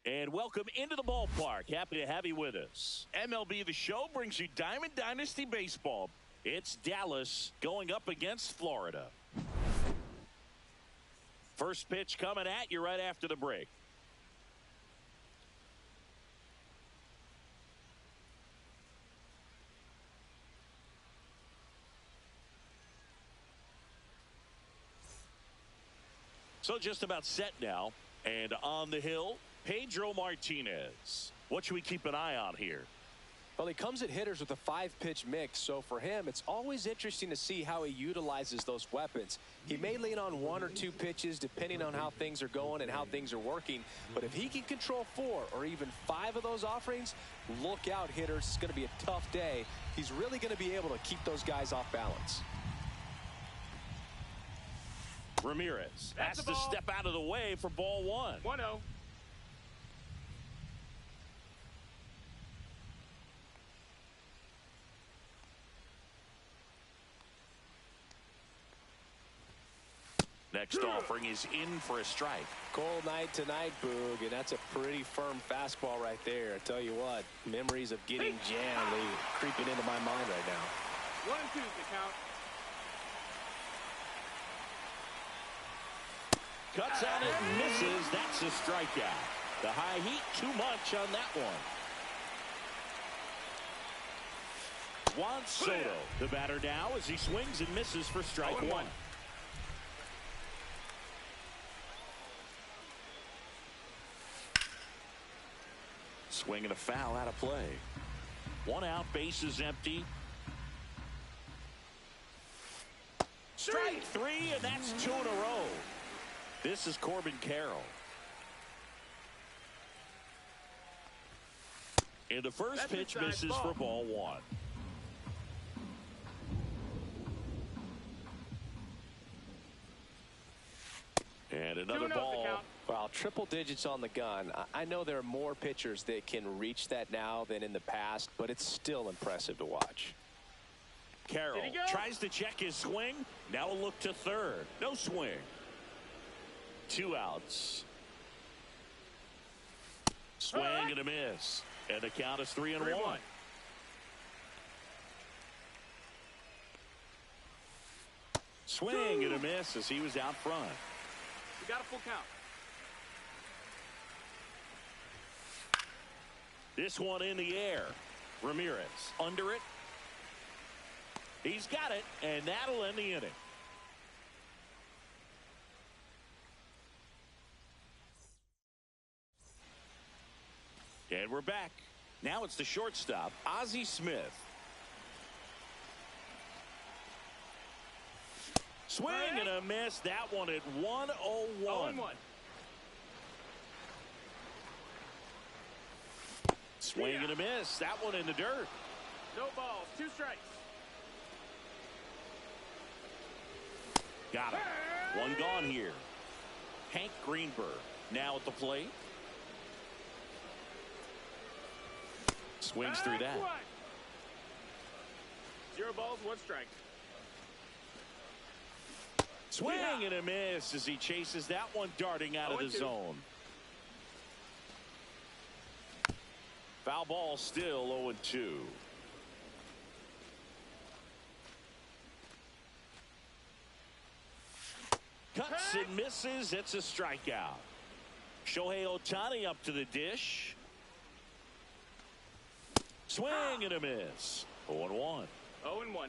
And welcome into the ballpark. Happy to have you with us. MLB The Show brings you Diamond Dynasty Baseball. It's Dallas going up against Florida. First pitch coming at you right after the break. So just about set now. And on the hill, Pedro Martinez. What should we keep an eye on here? Well, he comes at hitters with a 5-pitch mix, so for him, it's always interesting to see how he utilizes those weapons. He may lean on 1 or 2 pitches depending on how things are going and how things are working, but if he can control 4 or even 5 of those offerings, look out, hitters. It's going to be a tough day. He's really going to be able to keep those guys off balance. Ramirez has to step out of the way for ball 1. 1-0. Next offering is in for a strike. Cold night tonight, Boog, and that's a pretty firm fastball right there. I tell you what, memories of getting jammed, they creeping into my mind right now. 1 and 2 is the count. Cuts on it and misses. That's a strikeout. The high heat, too much on that one. Juan Soto, the batter now, as he swings and misses for strike 1. Swing and a foul out of play. 1 out, bases empty. Strike 3, and that's 2 in a row. This is Corbin Carroll. And the first pitch misses for ball 1. And another ball. Well, triple digits on the gun. I know there are more pitchers that can reach that now than in the past, but it's still impressive to watch. Carroll tries to check his swing. Now a look to third. No swing. 2 outs. Swing and a miss. And the count is 3-1. Swing and a miss as he was out front. We got a full count. This one in the air. Ramirez under it. He's got it, and that'll end the inning. And we're back. Now it's the shortstop, Ozzie Smith. Swing and a miss. That one at 1-0-1. 0-1. Swing and a miss. That one in the dirt. No balls. 2 strikes. Got him. 1 gone here. Hank Greenberg now at the plate. Swings through that. 0 balls, 1 strike. Swing and a miss as he chases that one darting out of the zone. Foul ball, still 0-2. Cuts and misses. It's a strikeout. Shohei Ohtani up to the dish. Swing and a miss. 0-1. 0-1.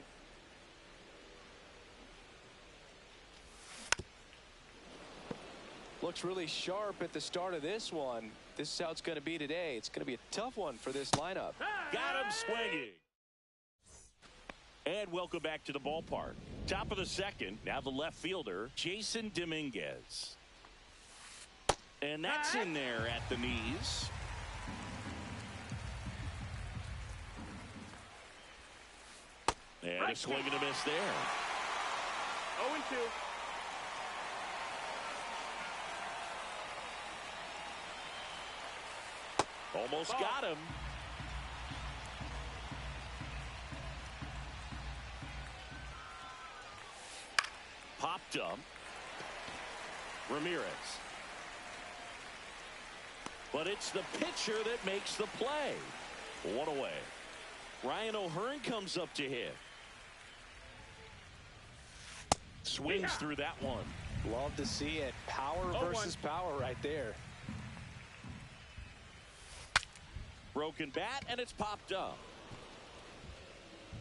Looks really sharp at the start of this one. This is how it's going to be today. It's going to be a tough one for this lineup. Got him swinging. And welcome back to the ballpark. Top of the second. Now the left fielder, Jason Dominguez. And that's in there at the knees. And a swing and a miss there. 0-2. Almost got him. Popped up. Ramirez. but it's the pitcher that makes the play. One away. Ryan O'Hearn comes up to hit. Swings through that one. Love to see it. Power versus power right there. Broken bat, and it's popped up.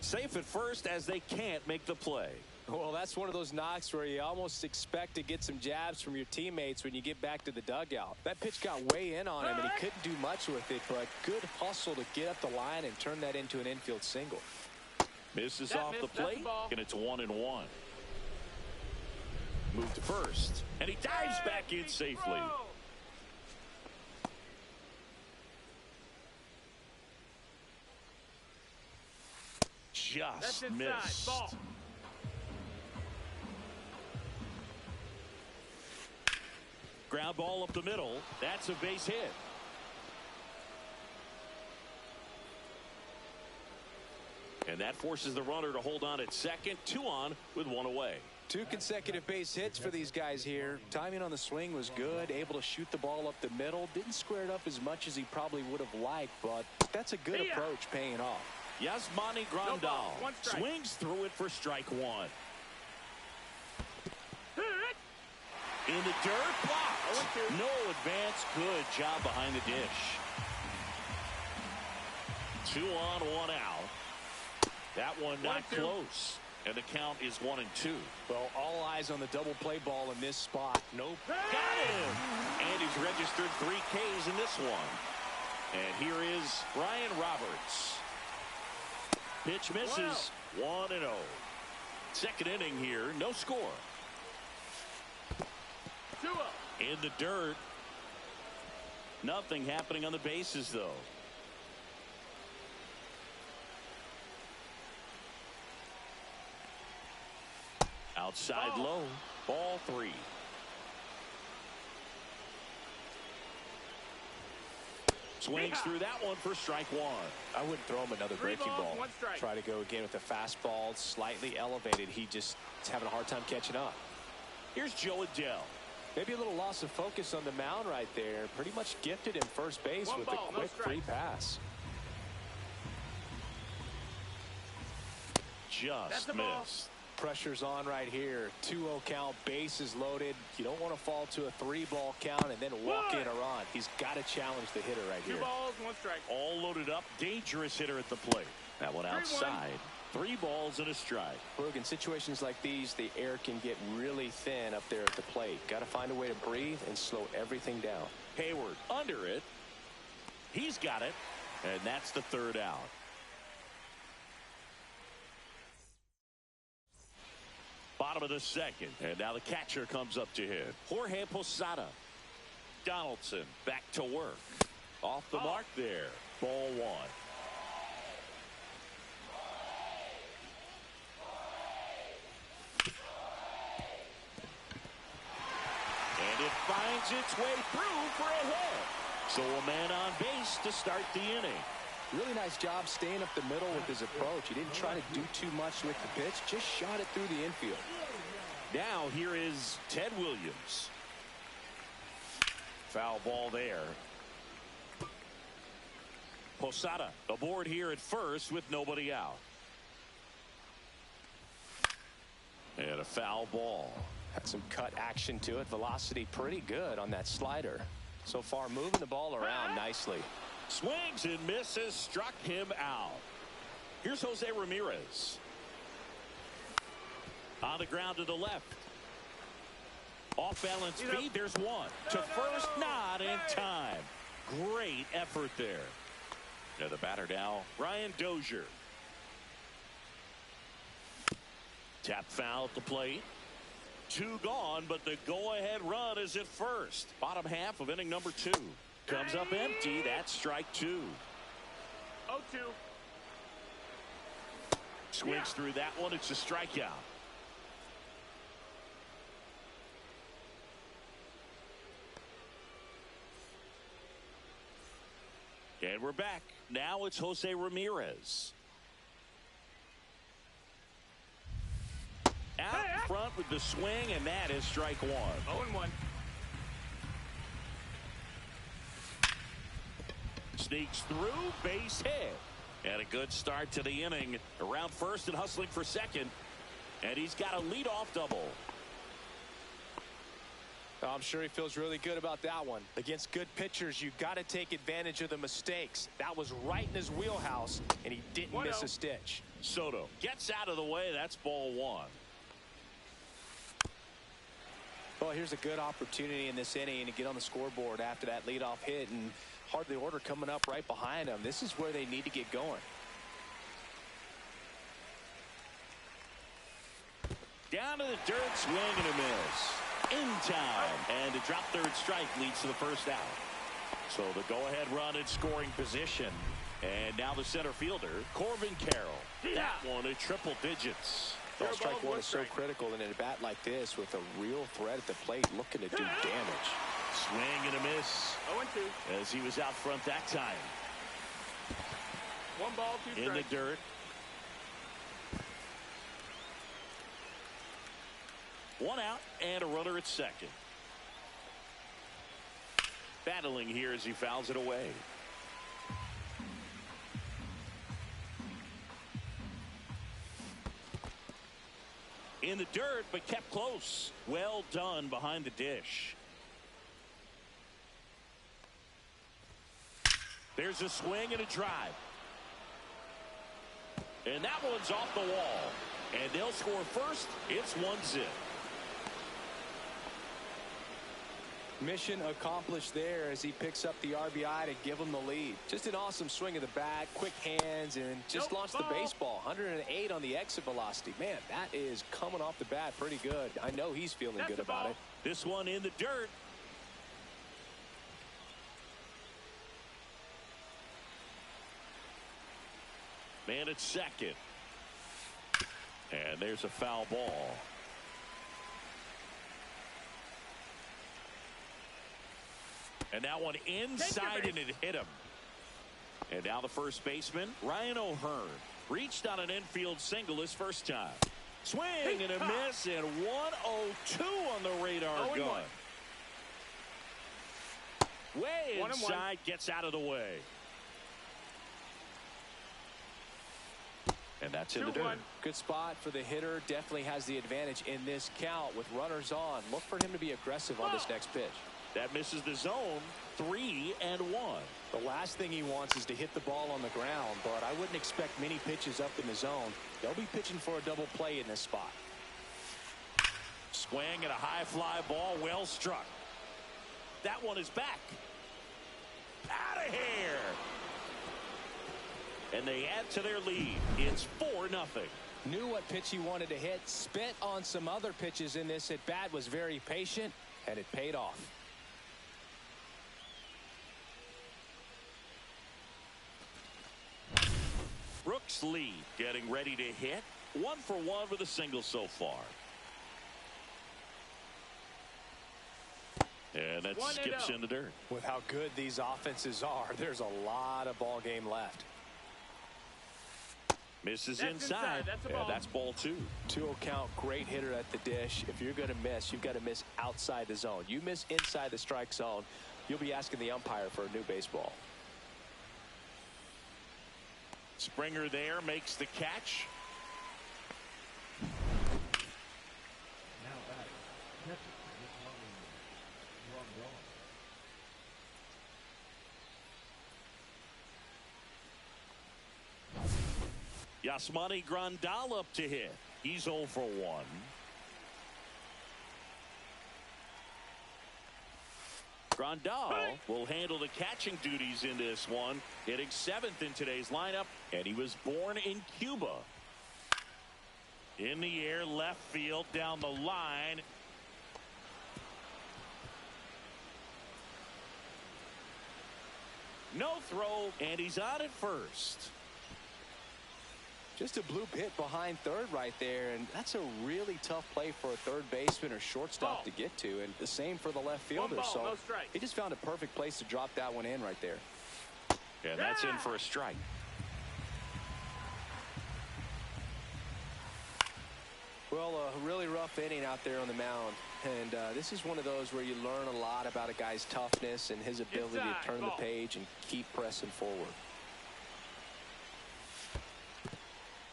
Safe at first as they can't make the play. Well, that's one of those knocks where you almost expect to get some jabs from your teammates when you get back to the dugout. That pitch got way in on him, and he couldn't do much with it, but good hustle to get up the line and turn that into an infield single. Misses off the plate, and it's 1-1. Move to first, and he dives back in safely. Just missed. Ball. Ground ball up the middle. That's a base hit. And that forces the runner to hold on at second. 2 on with 1 away. 2 consecutive base hits for these guys here. Timing on the swing was good. Able to shoot the ball up the middle. Didn't square it up as much as he probably would have liked, but that's a good approach paying off. Yasmani Grandal swings through it for strike 1. In the dirt, blocked. No advance. Good job behind the dish. 2 on, 1 out. That one not close. And the count is 1-2. Well, all eyes on the double play ball in this spot. Nope. Got him. And he's registered 3 Ks in this one. And here is Ryan Roberts. Pitch misses. 1-0. Second inning here. No score. 2-0. In the dirt. Nothing happening on the bases, though. Outside low. Ball 3. Swings through that one for strike 1. I wouldn't throw him another 3 breaking balls, ball. 1 strike. Try to go again with the fastball, slightly elevated. He just is having a hard time catching up. Here's Joe Adell. Maybe a little loss of focus on the mound right there. Pretty much gifted him first base 1 with ball, a no quick free strikes. pass. Just missed. Pressure's on right here. 2-0 count, bases loaded. You don't want to fall to a 3-ball count and then walk in a run. He's got to challenge the hitter right 2 here. balls, 1 strike. All loaded up. Dangerous hitter at the plate. That one outside. 3 balls and a strike. Look, in situations like these, the air can get really thin up there at the plate. Got to find a way to breathe and slow everything down. Hayward under it. He's got it. And that's the 3rd out. Bottom of the 2nd. And now the catcher comes up to hit. Jorge Posada. Donaldson back to work. Off the mark there. Ball 1. And it finds its way through for a hit. So a man on base to start the inning. Really nice job staying up the middle with his approach. He didn't try to do too much with the pitch, just shot it through the infield. Now here is Ted Williams. Foul ball there. Posada aboard here at first with nobody out. And a foul ball. Had some cut action to it. Velocity pretty good on that slider. So far moving the ball around nicely. Swings and misses, struck him out. Here's Jose Ramirez. On the ground to the left. Off balance feed, there's one. To first, not in time. Great effort there. Now the batter now, Ryan Dozier. Tap foul at the plate. 2 gone, but the go-ahead run is at first. Bottom half of inning number 2. Comes up empty. That's strike 2. 0-2. Swings through that one. It's a strikeout. And we're back. Now it's Jose Ramirez. Out in front with the swing, and that is strike 1. 0-1. sneaks through, base hit. And a good start to the inning. Around first and hustling for second. And he's got a leadoff double. I'm sure he feels really good about that one. Against good pitchers, you got to take advantage of the mistakes. That was right in his wheelhouse, and he didn't miss a stitch. Soto gets out of the way. That's ball one. Well, here's a good opportunity in this inning to get on the scoreboard after that leadoff hit, and hardly order coming up right behind him. This is where they need to get going. Down to the dirt, swing and a miss. In time, and to drop third strike leads to the first out. So the go-ahead run in scoring position. And now the center fielder, Corbin Carroll. That one at triple digits. Well, strike one is so critical in a bat like this with a real threat at the plate looking to do damage. Swing and a miss. 0-2. As he was out front that time. 1 ball, 2 strikes. In the dirt. One out and a runner at second. Battling here as he fouls it away. In the dirt, but kept close. Well done behind the dish. There's a swing and a drive. And that one's off the wall. And they'll score first. It's 1-0. Mission accomplished there as he picks up the RBI to give him the lead. Just an awesome swing of the bat, quick hands, and just launched the baseball. 108 on the exit velocity. Man, that is coming off the bat pretty good. I know he's feeling good about it. This one in the dirt. Man at second. And there's a foul ball. And that one inside, and it hit him. And now the first baseman, Ryan O'Hearn, reached on an infield single his first time. Swing and a miss, and 1-0-2 on the radar gun. Way inside, gets out of the way. And that's in the dirt. Good spot for the hitter. Definitely has the advantage in this count with runners on. Look for him to be aggressive on this next pitch. That misses the zone. 3-1. The last thing he wants is to hit the ball on the ground, but I wouldn't expect many pitches up in the zone. They'll be pitching for a double play in this spot. Swing and a high fly ball, well struck. That one is back. Out of here. And they add to their lead. It's 4-0. Knew what pitch he wanted to hit. Spent on some other pitches in this at bat. Was very patient, and it paid off. Brooks Lee getting ready to hit. 1 for 1 with a single so far. And that skips in the dirt. With how good these offenses are, there's a lot of ball game left. Misses inside. That's ball 2. 2-0 count. Great hitter at the dish. If you're going to miss, you've got to miss outside the zone. You miss inside the strike zone, you'll be asking the umpire for a new baseball. Springer there makes the catch. Yasmani Grandal up to hit. He's 0 for 1. Grandal will handle the catching duties in this one, hitting 7th in today's lineup, and he was born in Cuba. In the air, left field, down the line. No throw, and he's on at first. Just a bloop hit behind third right there, and that's a really tough play for a third baseman or shortstop to get to, and the same for the left fielder. So he just found a perfect place to drop that one in right there. And that's in for a strike. Well, a really rough inning out there on the mound. And this is one of those where you learn a lot about a guy's toughness and his ability to turn the page and keep pressing forward.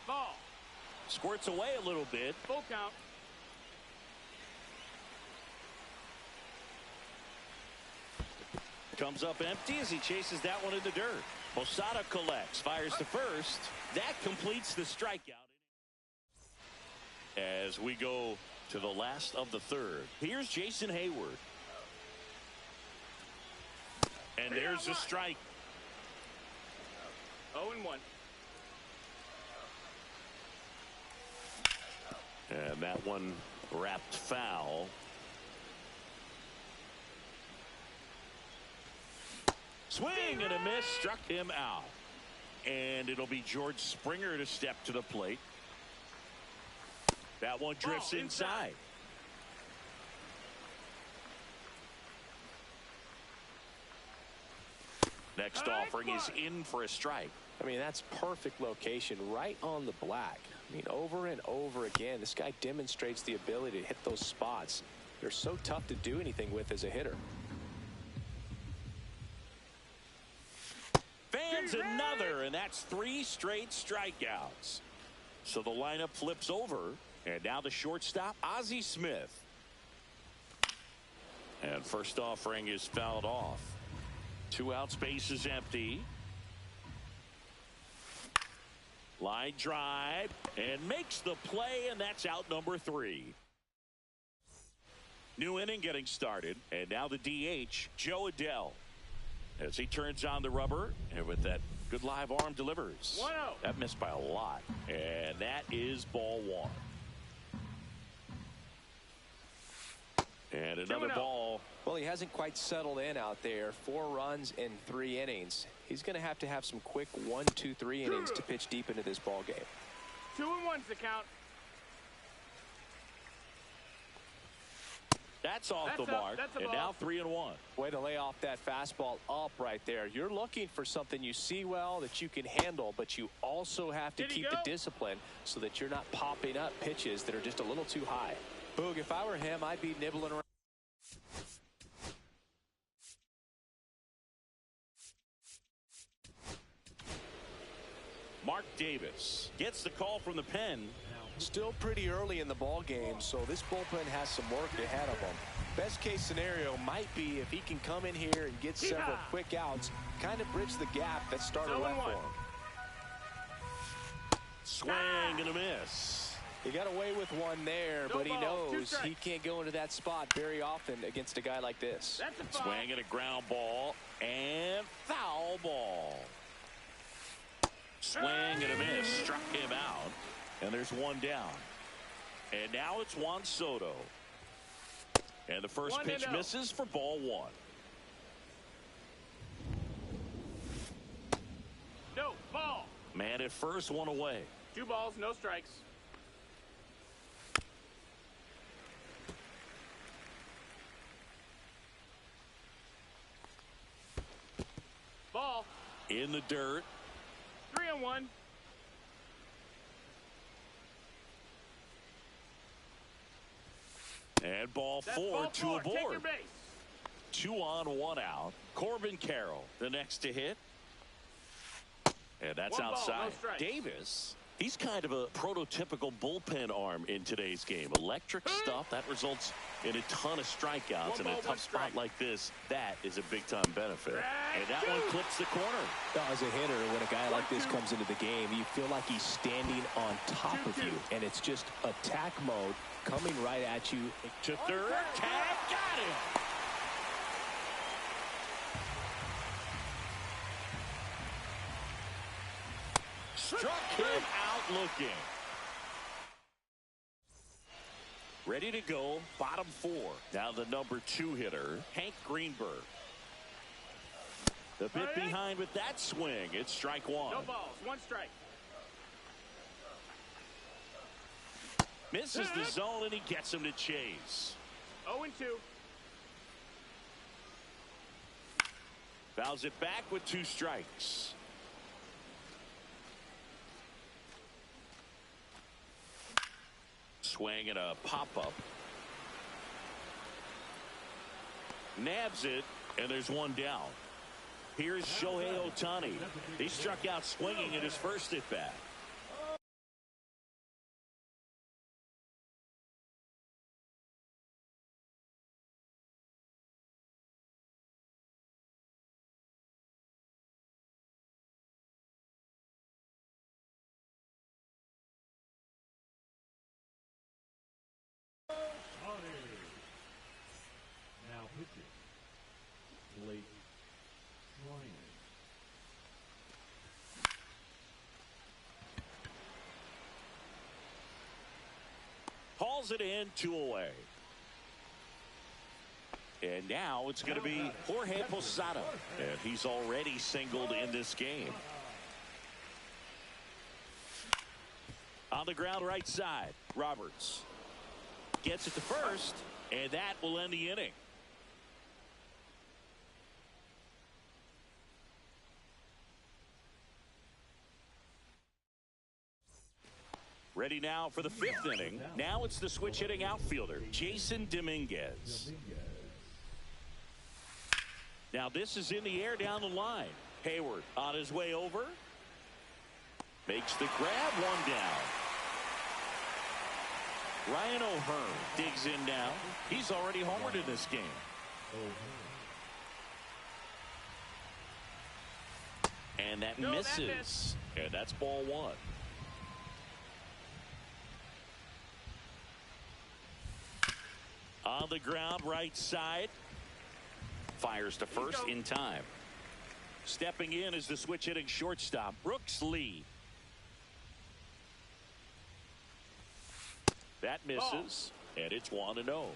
Ball. Squirts away a little bit. Full count. Comes up empty as he chases that one in the dirt. Posada collects, fires to first. That completes the strikeout. As we go to the last of the third, here's Jason Hayward. And there's a strike. 0-1. And that one wrapped foul. Swing and a miss, struck him out. And it'll be George Springer to step to the plate. That one drifts inside. Next offering is in for a strike. I mean, that's perfect location right on the black. I mean, over and over again, this guy demonstrates the ability to hit those spots. They're so tough to do anything with as a hitter. Fans another, and that's 3 straight strikeouts. So the lineup flips over, and now the shortstop, Ozzie Smith. And first offering is fouled off. 2 outs, base is empty. Line drive, and makes the play, and that's out number 3. New inning getting started, and now the DH, Jo Adell. As he turns on the rubber, and with that good live arm delivers. 1-0. That missed by a lot, and that is ball 1. And another 2-0. ball. Well, he hasn't quite settled in out there. 4 runs in 3 innings. He's going to have some quick 1, 2, 3 innings to pitch deep into this ball game. 2-1's the count. That's off the mark, and now 3-1. Way to lay off that fastball up right there. You're looking for something you see well that you can handle, but you also have to keep the discipline so that you're not popping up pitches that are just a little too high. Boog, if I were him, I'd be nibbling around. Mark Davis gets the call from the pen. Still pretty early in the ball game, so this bullpen has some work ahead of him. Best case scenario might be if he can come in here and get several quick outs, kind of bridge the gap that started left for him. Swing and a miss. He got away with one there, but he knows he can't go into that spot very often against a guy like this. Swing and a ground ball, and foul ball. Swing and a miss, struck him out. And there's one down. And now it's Juan Soto. And the first pitch misses for ball 1. No, ball. Man at first, 1 away. 2 balls, no strikes. Ball. In the dirt. 3-1. And ball 4, 2 aboard. Take your base. 2 on, 1 out. Corbin Carroll, the next to hit. And that's outside. Davis, he's kind of a prototypical bullpen arm in today's game. Electric stuff that results in a ton of strikeouts. In a tough spot like this, that is a big-time benefit. And that one clips the corner. As a hitter, when a guy like this comes into the game, you feel like he's standing on top of you, and it's just attack mode coming right at you. To third, tag, got him. Struck him out looking. Ready to go, bottom 4. Now the number 2 hitter, Hank Greenberg. The bit behind with that swing. It's strike 1. No balls, 1 strike. Misses the zone, and he gets him to chase. 0-2. Fouls it back with 2 strikes. Swing and a pop-up. Nabs it, and there's one down. Here's Shohei Ohtani. He struck out swinging at his first at-bat. Now pitching. Blake Treinen. Hauls it in, 2 away. And now it's going to be Jorge Posada. And he's already singled in this game. On the ground right side, Roberts gets it to first, and that will end the inning. Ready now for the 5th inning. Now it's the switch hitting outfielder, Jason Dominguez. Now this is in the air down the line. Hayward on his way over. Makes the grab, 1 down. Ryan O'Hearn digs in now. He's already homered in this game. And that misses. And that's ball 1. On the ground right side. Fires to first in time. Stepping in is the switch hitting shortstop, Brooks Lee. That misses, and it's 1-0.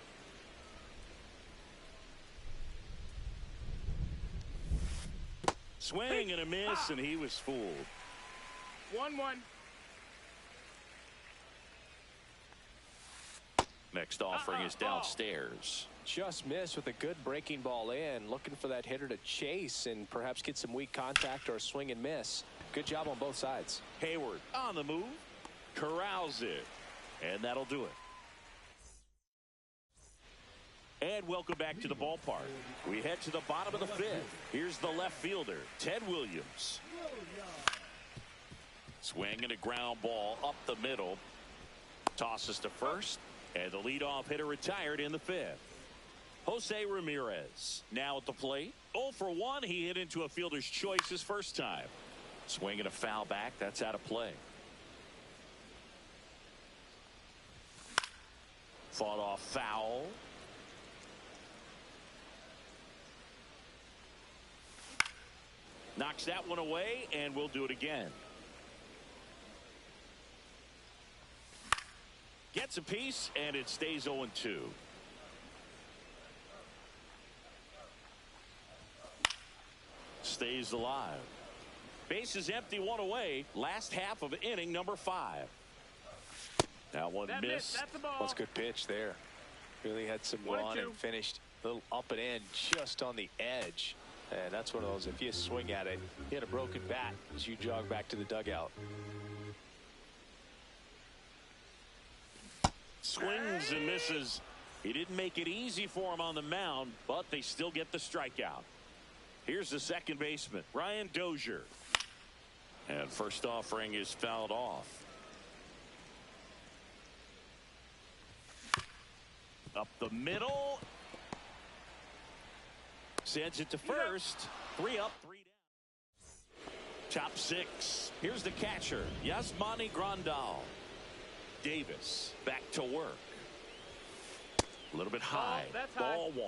Swing and a miss, and he was fooled. 1-1. Next offering is downstairs. Just missed with a good breaking ball in. Looking for that hitter to chase and perhaps get some weak contact or a swing and miss. Good job on both sides. Hayward on the move. Corrals it. And that'll do it. And welcome back to the ballpark. We head to the bottom of the 5th. Here's the left fielder, Ted Williams. Swing and a ground ball up the middle. Tosses to first. And the leadoff hitter retired in the 5th. Jose Ramirez now at the plate. 0 for 1. He hit into a fielder's choice his first time. Swing and a foul back. That's out of play. Fought off foul. Knocks that one away, and we'll do it again. Gets a piece, and it stays 0-2. Stays alive. Base is empty, 1 away. Last half of inning number 5. That one missed. That's a ball. That's a good pitch there. Really had some run and finished a little up and in just on the edge. And that's one of those, if you swing at it, hit a broken bat as you jog back to the dugout. Swings and misses. He didn't make it easy for him on the mound, but they still get the strikeout. Here's the second baseman, Ryan Dozier. And first offering is fouled off. Up the middle. Sends it to first. 3 up, 3 down. Top 6. Here's the catcher, Yasmani Grandal. Davis back to work. A little bit high. That's ball high.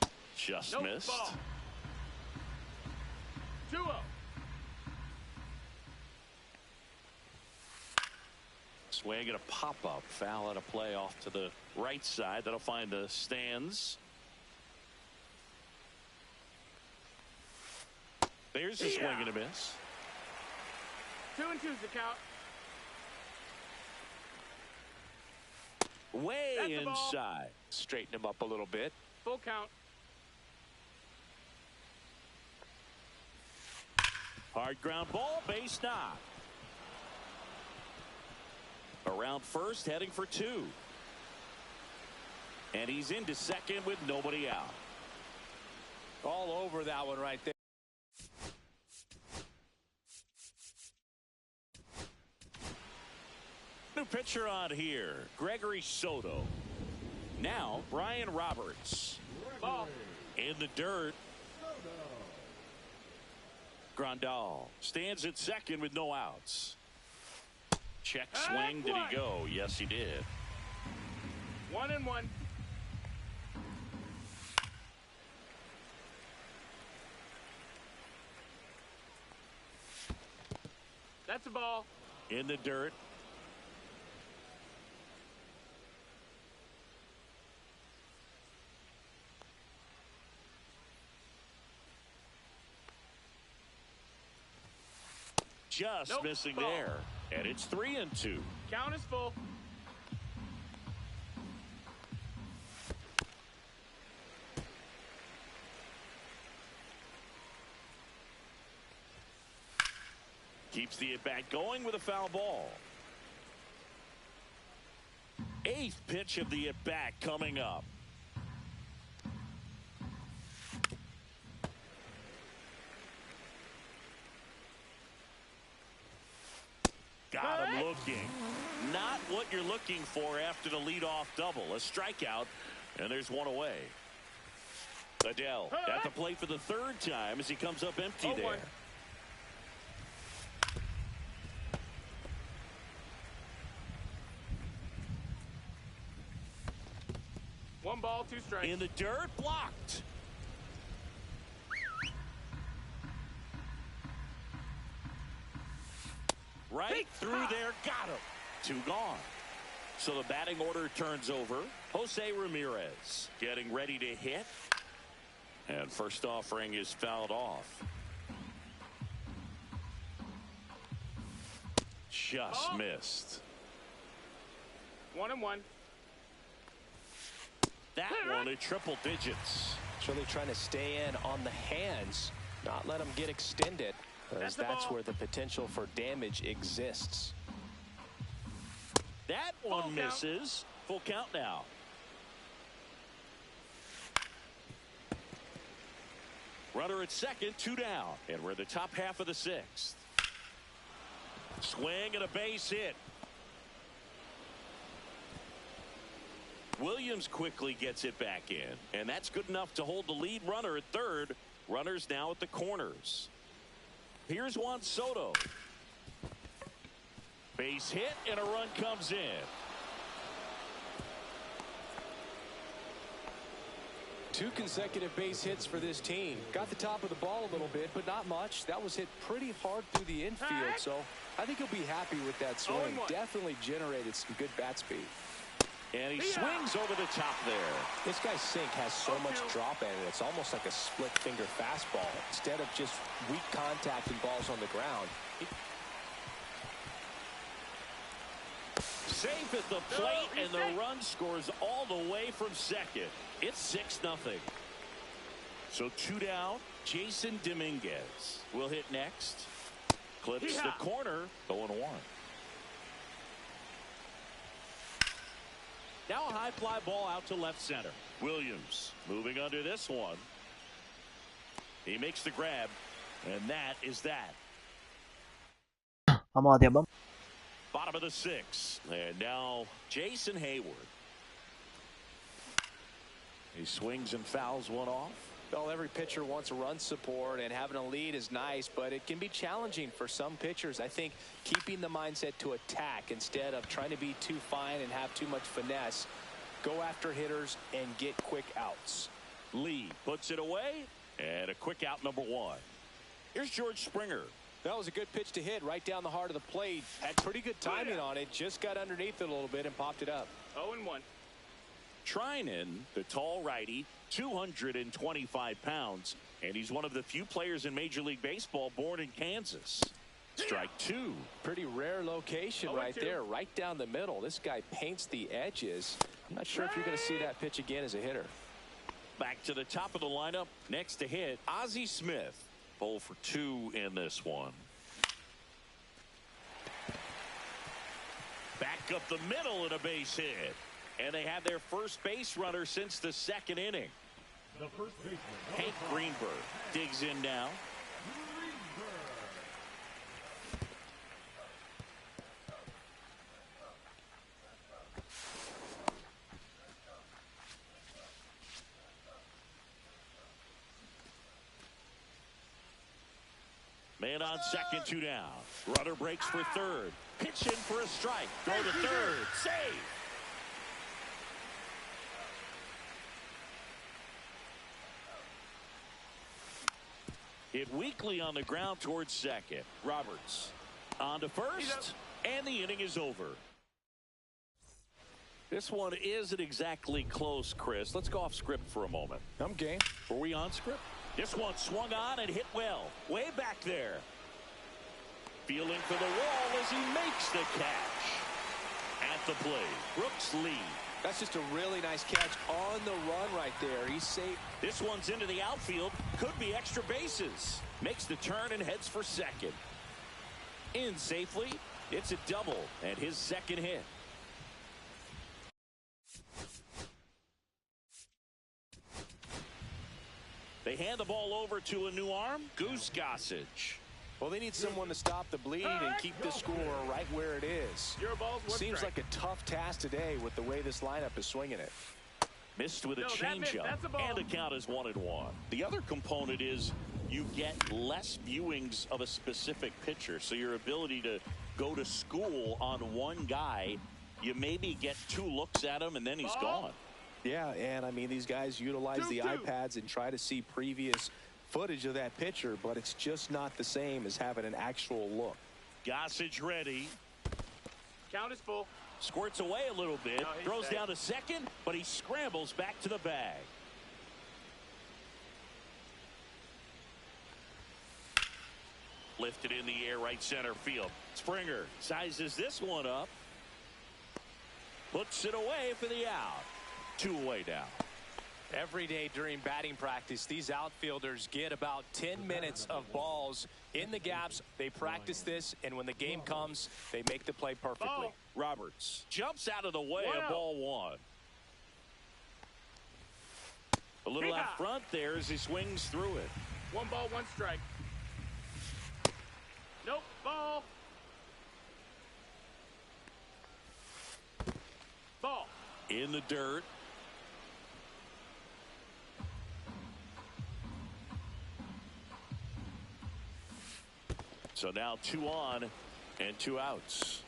1. Just missed. Ball. 2-0. Swing and a pop-up. Foul out of play off to the right side. That'll find the stands. There's a swing and a miss. 2-2's the count. Way That's the ball. inside. Straighten him up a little bit. Full count. Hard ground ball, base knock. Around first, heading for 2. And he's into second with nobody out. All over that one right there. New pitcher on here, Gregory Soto. Now, Brian Roberts. Ball. In the dirt. Grandal stands at second with no outs. Check swing. Did he go? Yes, he did. 1-1. That's a ball. In the dirt. Just missing ball. there. And it's 3-2. Count is full. Keeps the at-bat going with a foul ball. 8th pitch of the at-bat coming up. Got him looking. Not what you're looking for after the leadoff double. A strikeout, and there's one away. Adele at the plate for the 3rd time as he comes up empty there. 1 ball, 2 strikes. In the dirt, blocked. Right through there, got him. 2 gone. So the batting order turns over. Jose Ramirez getting ready to hit. And first offering is fouled off. Just missed. 1-1. That one at triple digits. It's really trying to stay in on the hands, not let them get extended, as that's where the potential for damage exists. That one misses. Full count now. Runner at second, 2 down. And we're in the top half of the 6th. Swing and a base hit. Williams quickly gets it back in. And that's good enough to hold the lead runner at third. Runners now at the corners. Here's Juan Soto. Base hit and a run comes in. Two consecutive base hits for this team. Got the top of the ball a little bit, but not much. That was hit pretty hard through the infield, so I think he'll be happy with that swing. Definitely generated some good bat speed. And he swings over the top there. This guy's sink has so much drop in it. It's almost like a split finger fastball. Instead of just weak contact and balls on the ground. Safe at the plate, and the run scores all the way from second. It's 6-0. So 2 down. Jason Dominguez will hit next. Clips the corner. 0-1. Now a high fly ball out to left center. Williams moving under this one. He makes the grab, and that is that. Vamos a tiempo. Bottom of the 6th. And now Jason Hayward. He swings and fouls one off. Well, every pitcher wants run support, and having a lead is nice, but it can be challenging for some pitchers. I think keeping the mindset to attack instead of trying to be too fine and have too much finesse. Go after hitters and get quick outs. Lee puts it away, and a quick out number 1. Here's George Springer. That was a good pitch to hit right down the heart of the plate. Had pretty good timing on it. Just got underneath it a little bit and popped it up. 0-1. Treinen, the tall righty, 225 pounds, and he's one of the few players in Major League Baseball born in Kansas. Strike 2. Pretty rare location right there, right down the middle. This guy paints the edges. I'm not sure if you're going to see that pitch again as a hitter. Back to the top of the lineup. Next to hit, Ozzie Smith. 0 for 2 in this one. Back up the middle and a base hit. And they have their first base runner since the second inning. The first baseman, Hank Greenberg digs in now. Man on second, 2 down. Runner breaks for third. Pitch in for a strike. Throw to third. Save. Hit weakly on the ground towards second. Roberts on to first, and the inning is over. This one isn't exactly close, Chris. Let's go off script for a moment. I'm game. Were we on script? This one swung on and hit well. Way back there. Feeling for the wall as he makes the catch. At the plate, Brooks Lee. That's just a really nice catch on the run right there. He's safe. This one's into the outfield. Could be extra bases. Makes the turn and heads for second. In safely. It's a double and his second hit. They hand the ball over to a new arm, Goose Gossage. Well, they need someone to stop the bleed and keep the score right where it is. Seems like a tough task today with the way this lineup is swinging it. Missed with a changeup, and a count is 1-1. The other component is you get less viewings of a specific pitcher, so your ability to go to school on one guy, you maybe get 2 looks at him and then he's gone. Yeah, and I mean, these guys utilize the iPads and try to see previous footage of that pitcher, but it's just not the same as having an actual look. Gossage ready. Count is full. Squirts away a little bit. Throws safe. down to second, but he scrambles back to the bag. Lifted in the air, right center field. Springer sizes this one up. Puts it away for the out. 2 away now. Every day during batting practice, these outfielders get about 10 minutes of balls in the gaps. They practice this, and when the game comes, they make the play perfectly. Ball. Roberts jumps out of the way of ball 1. A little out front there as he swings through it. 1 ball, 1 strike. Nope, ball. Ball. In the dirt. So now 2 on and 2 outs.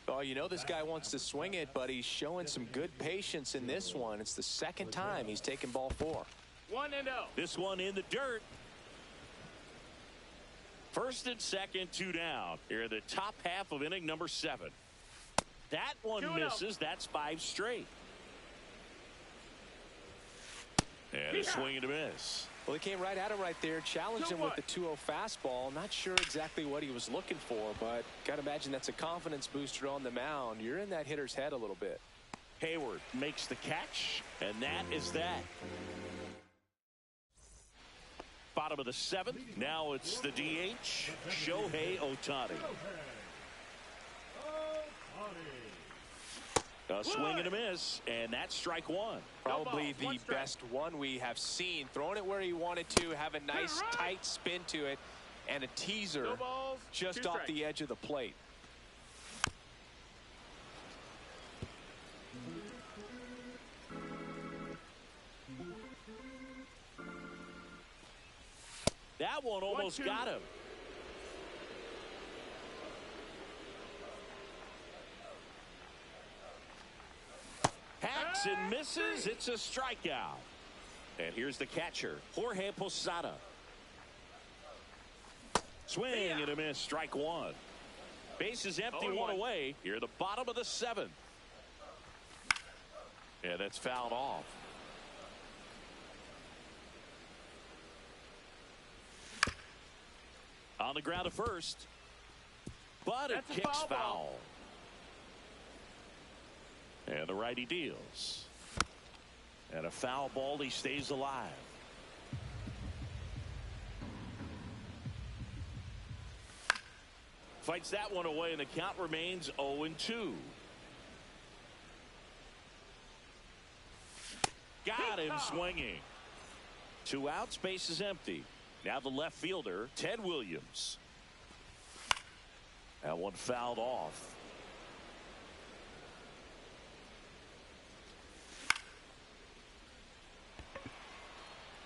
Oh, you know this guy wants to swing it, but he's showing some good patience in this one. It's the second time he's taken ball 4. 1-0. This one in the dirt. First and second, 2 down. Here in the top half of inning number 7. That one misses. That's 5 straight. And a swing and a miss. Well, he came right at him right there, challenged him with the 2-0 fastball. Not sure exactly what he was looking for, but got to imagine that's a confidence booster on the mound. You're in that hitter's head a little bit. Hayward makes the catch, and that is that. Bottom of the 7th. Now it's the DH, Shohei Ohtani. A swing and a miss, and that's strike 1. Probably the best one we have seen. Throwing it where he wanted to, have a nice tight spin to it, and a teaser just off the edge of the plate. That one almost got him. Hacks and misses. It's a strikeout. And here's the catcher, Jorge Posada. Swing and a miss. Strike 1. Base is empty, 1 away. Here at the bottom of the 7th. Yeah, that's fouled off. On the ground at first. But it kicks foul. And the righty deals. And a foul ball, he stays alive. Fights that one away, and the count remains 0-2. Got him swinging. 2 outs, base is empty. Now the left fielder, Ted Williams. That one fouled off.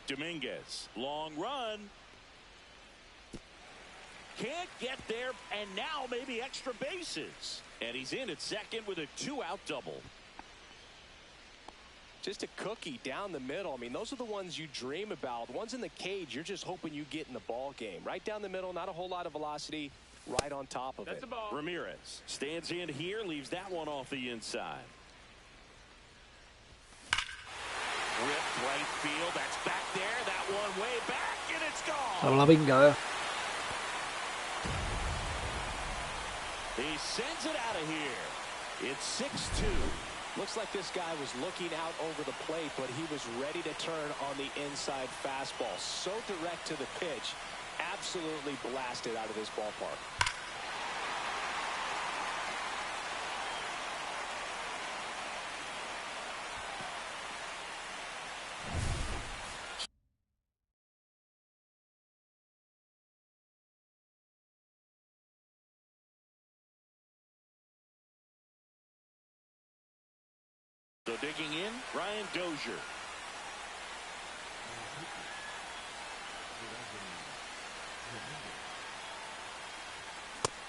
Dominguez, long run. Can't get there, and now maybe extra bases. And he's in at second with a 2-out double. Just a cookie down the middle. I mean, those are the ones you dream about. Ones in the cage, you're just hoping you get in the ball game. Right down the middle, not a whole lot of velocity, right on top of That's it. the ball. Ramirez stands in here, leaves that one off the inside. Ripped right field. That's back there. That one way back, and it's gone. Sama bingo. He sends it out of here. It's 6-2. Looks like this guy was looking out over the plate, but he was ready to turn on the inside fastball. So direct to the pitch. Absolutely blasted out of this ballpark. So digging in, Ryan Dozier.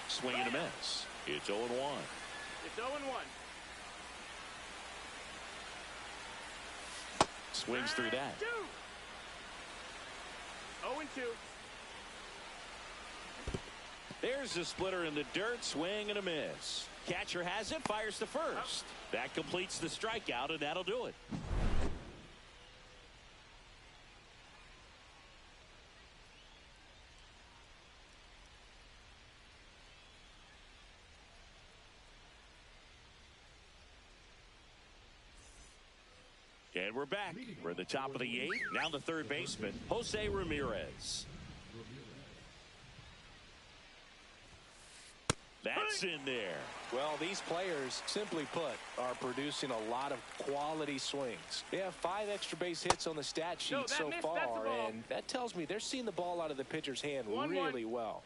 Swing and a miss. It's 0-1. It's 0-1. Swings through that. 0-2. There's the splitter in the dirt. Swing and a miss. Catcher has it, fires to first. That completes the strikeout, and that'll do it. And we're back. We're at the top of the 8th. Now the third baseman, Jose Ramirez. That's in there. Well, these players, simply put, are producing a lot of quality swings. They have 5 extra base hits on the stat sheet so far, and that tells me they're seeing the ball out of the pitcher's hand really well.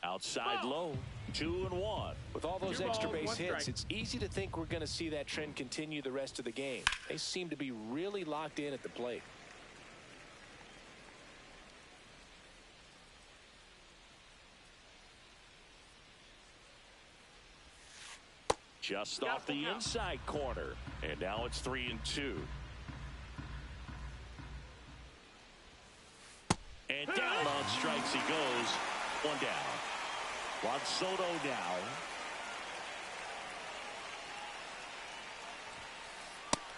Outside low, 2-1. With all those extra base hits, it's easy to think we're going to see that trend continue the rest of the game. They seem to be really locked in at the plate. Just off the inside corner. And now it's 3-2. And down on strikes he goes. 1 down. Juan Soto now.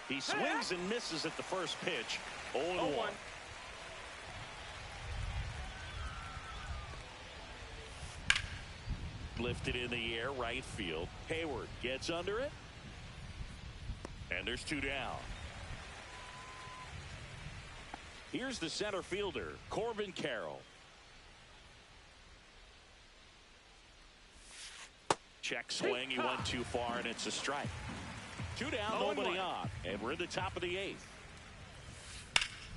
He swings and misses at the first pitch. 0-1. Lifted in the air, right field. Hayward gets under it. And there's 2 down. Here's the center fielder, Corbin Carroll. Check swing. He went too far, and it's a strike. 2 down, nobody on. And we're in the top of the 8th.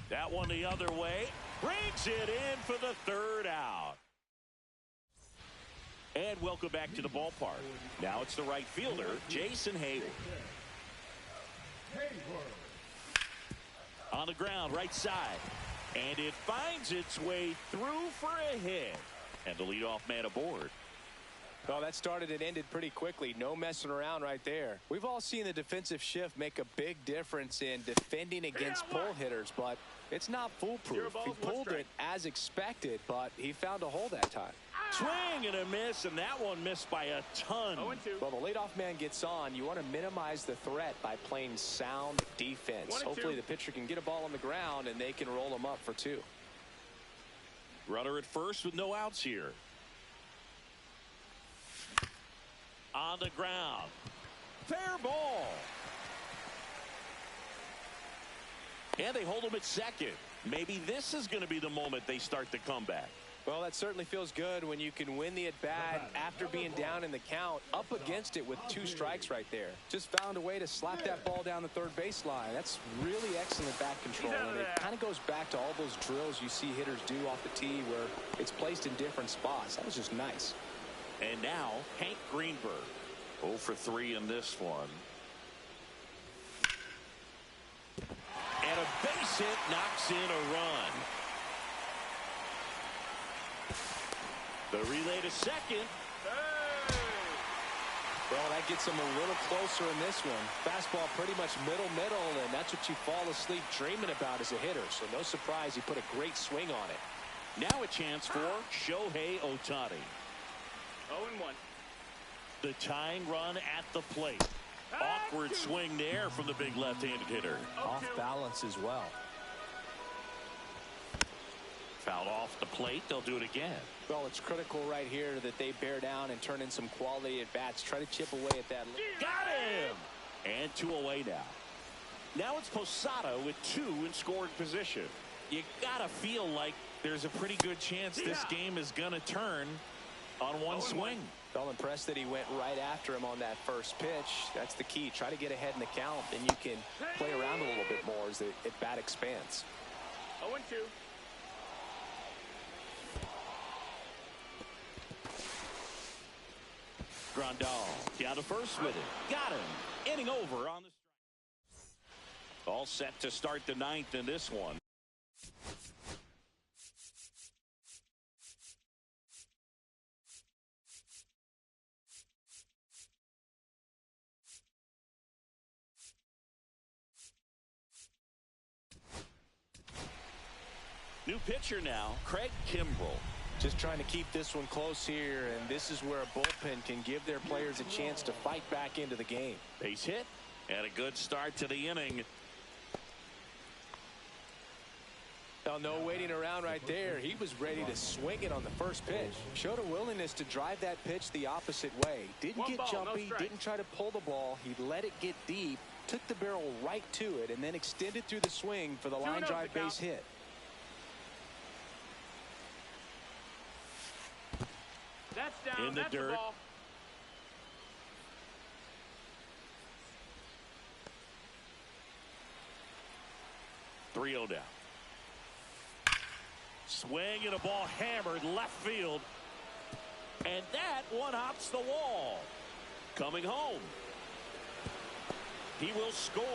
That one the other way. Brings it in for the 3rd out. And welcome back to the ballpark. Now it's the right fielder, Jason Hayward. On the ground, right side. And it finds its way through for a hit. And the leadoff man aboard. Well, that started and ended pretty quickly. No messing around right there. We've all seen the defensive shift make a big difference in defending against pull hitters, but it's not foolproof. He pulled it as expected, but he found a hole that time. Swing and a miss, and that one missed by a ton. 0-2. Well, the leadoff man gets on. You want to minimize the threat by playing sound defense. Hopefully the pitcher can get a ball on the ground, and they can roll him up for 2. Runner at first with no outs here. On the ground. Fair ball. And they hold him at second. Maybe this is going to be the moment they start the comeback. Well, that certainly feels good when you can win the at-bat after being down in the count, up against it with 2 strikes right there. Just found a way to slap that ball down the third baseline. That's really excellent bat control, and it kind of goes back to all those drills you see hitters do off the tee where it's placed in different spots. That was just nice. And now, Hank Greenberg. 0 for 3 in this one. And a base hit knocks in a run. The relay to second. Well, that gets him a little closer in this one. Fastball pretty much middle, and that's what you fall asleep dreaming about as a hitter. So no surprise he put a great swing on it. Now a chance for Shohei Ohtani. 0-1. The tying run at the plate. Awkward swing there from the big left-handed hitter. Off balance as well. Fouled off the plate. They'll do it again. Well, it's critical right here that they bear down and turn in some quality at bats. Try to chip away at that. Got him! And 2 away now. Now it's Posada with 2 in scoring position. You gotta feel like there's a pretty good chance this game is gonna turn on one swing. Felt impressed that he went right after him on that first pitch. That's the key. Try to get ahead in the count, then you can play around a little bit more as the at-bat expands. 0-2. Grandal down to first with it. Got him. Inning over on the strike. All set to start the 9th in this one. New pitcher now, Craig Kimbrell. Just trying to keep this one close here, and this is where a bullpen can give their players a chance to fight back into the game. Base hit and a good start to the inning. Now, no waiting around right there. He was ready to swing it on the first pitch. Showed a willingness to drive that pitch the opposite way. Didn't get jumpy, didn't try to pull the ball. He let it get deep, took the barrel right to it, and then extended through the swing for the line drive base hit. That's down. In the dirt. The ball. .3-0 down. Swing and a ball hammered left field. And that one hops the wall. Coming home. He will score.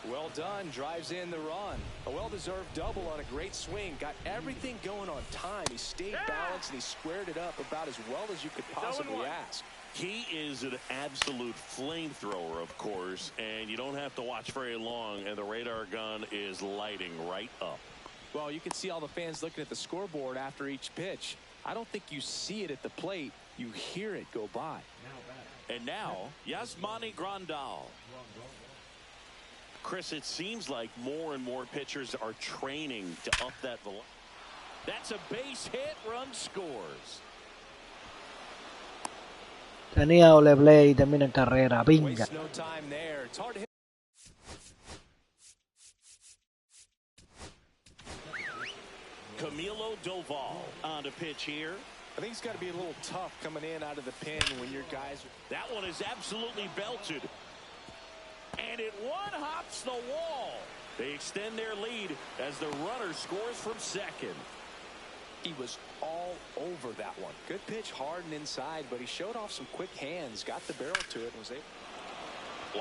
Well done. Drives in the run. A well-deserved double on a great swing. Got everything going on time. He stayed balanced and he squared it up about as well as you could possibly ask. He is an absolute flamethrower, of course, and you don't have to watch very long, and the radar gun is lighting right up. Well, you can see all the fans looking at the scoreboard after each pitch. I don't think you see it at the plate. You hear it go by. And now, Yasmani Grandal. Chris, it seems like more and more pitchers are training to up that velocity. That's a base hit, run scores. Tenía doble play y termina en carrera. Pinga. Waste no time there. It's hard to hit. Camilo Doval on to pitch here. I think it's got to be a little tough coming in out of the pen when your guys. That one is absolutely belted. And it one hops the wall. They extend their lead as the runner scores from second. He was all over that one. Good pitch, hard and inside, but he showed off some quick hands, got the barrel to it, and was able.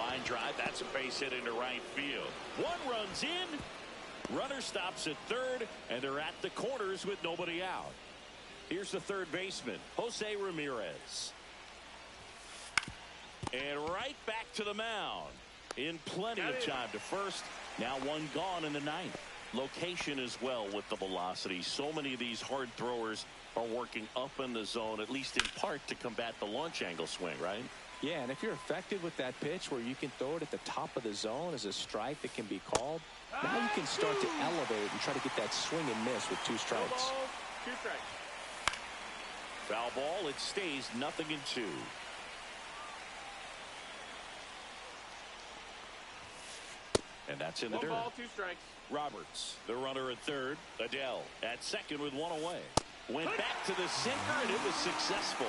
Line drive, that's a base hit into right field. One runs in. Runner stops at third, and they're at the corners with nobody out. Here's the third baseman, Jose Ramirez. And right back to the mound. In plenty of time to first. Now one gone in the 9th. Location as well with the velocity. So many of these hard throwers are working up in the zone, at least in part to combat the launch angle swing, right? Yeah, and if you're effective with that pitch where you can throw it at the top of the zone as a strike that can be called, now you can start to elevate and try to get that swing and miss with 2 strikes. Ball, 2 strikes. Foul ball, it stays 0-2. And that's in the dirt. 1 ball, 2 strikes. Roberts, the runner at third. Adele at second with 1 away. Went back to the sinker, and it was successful.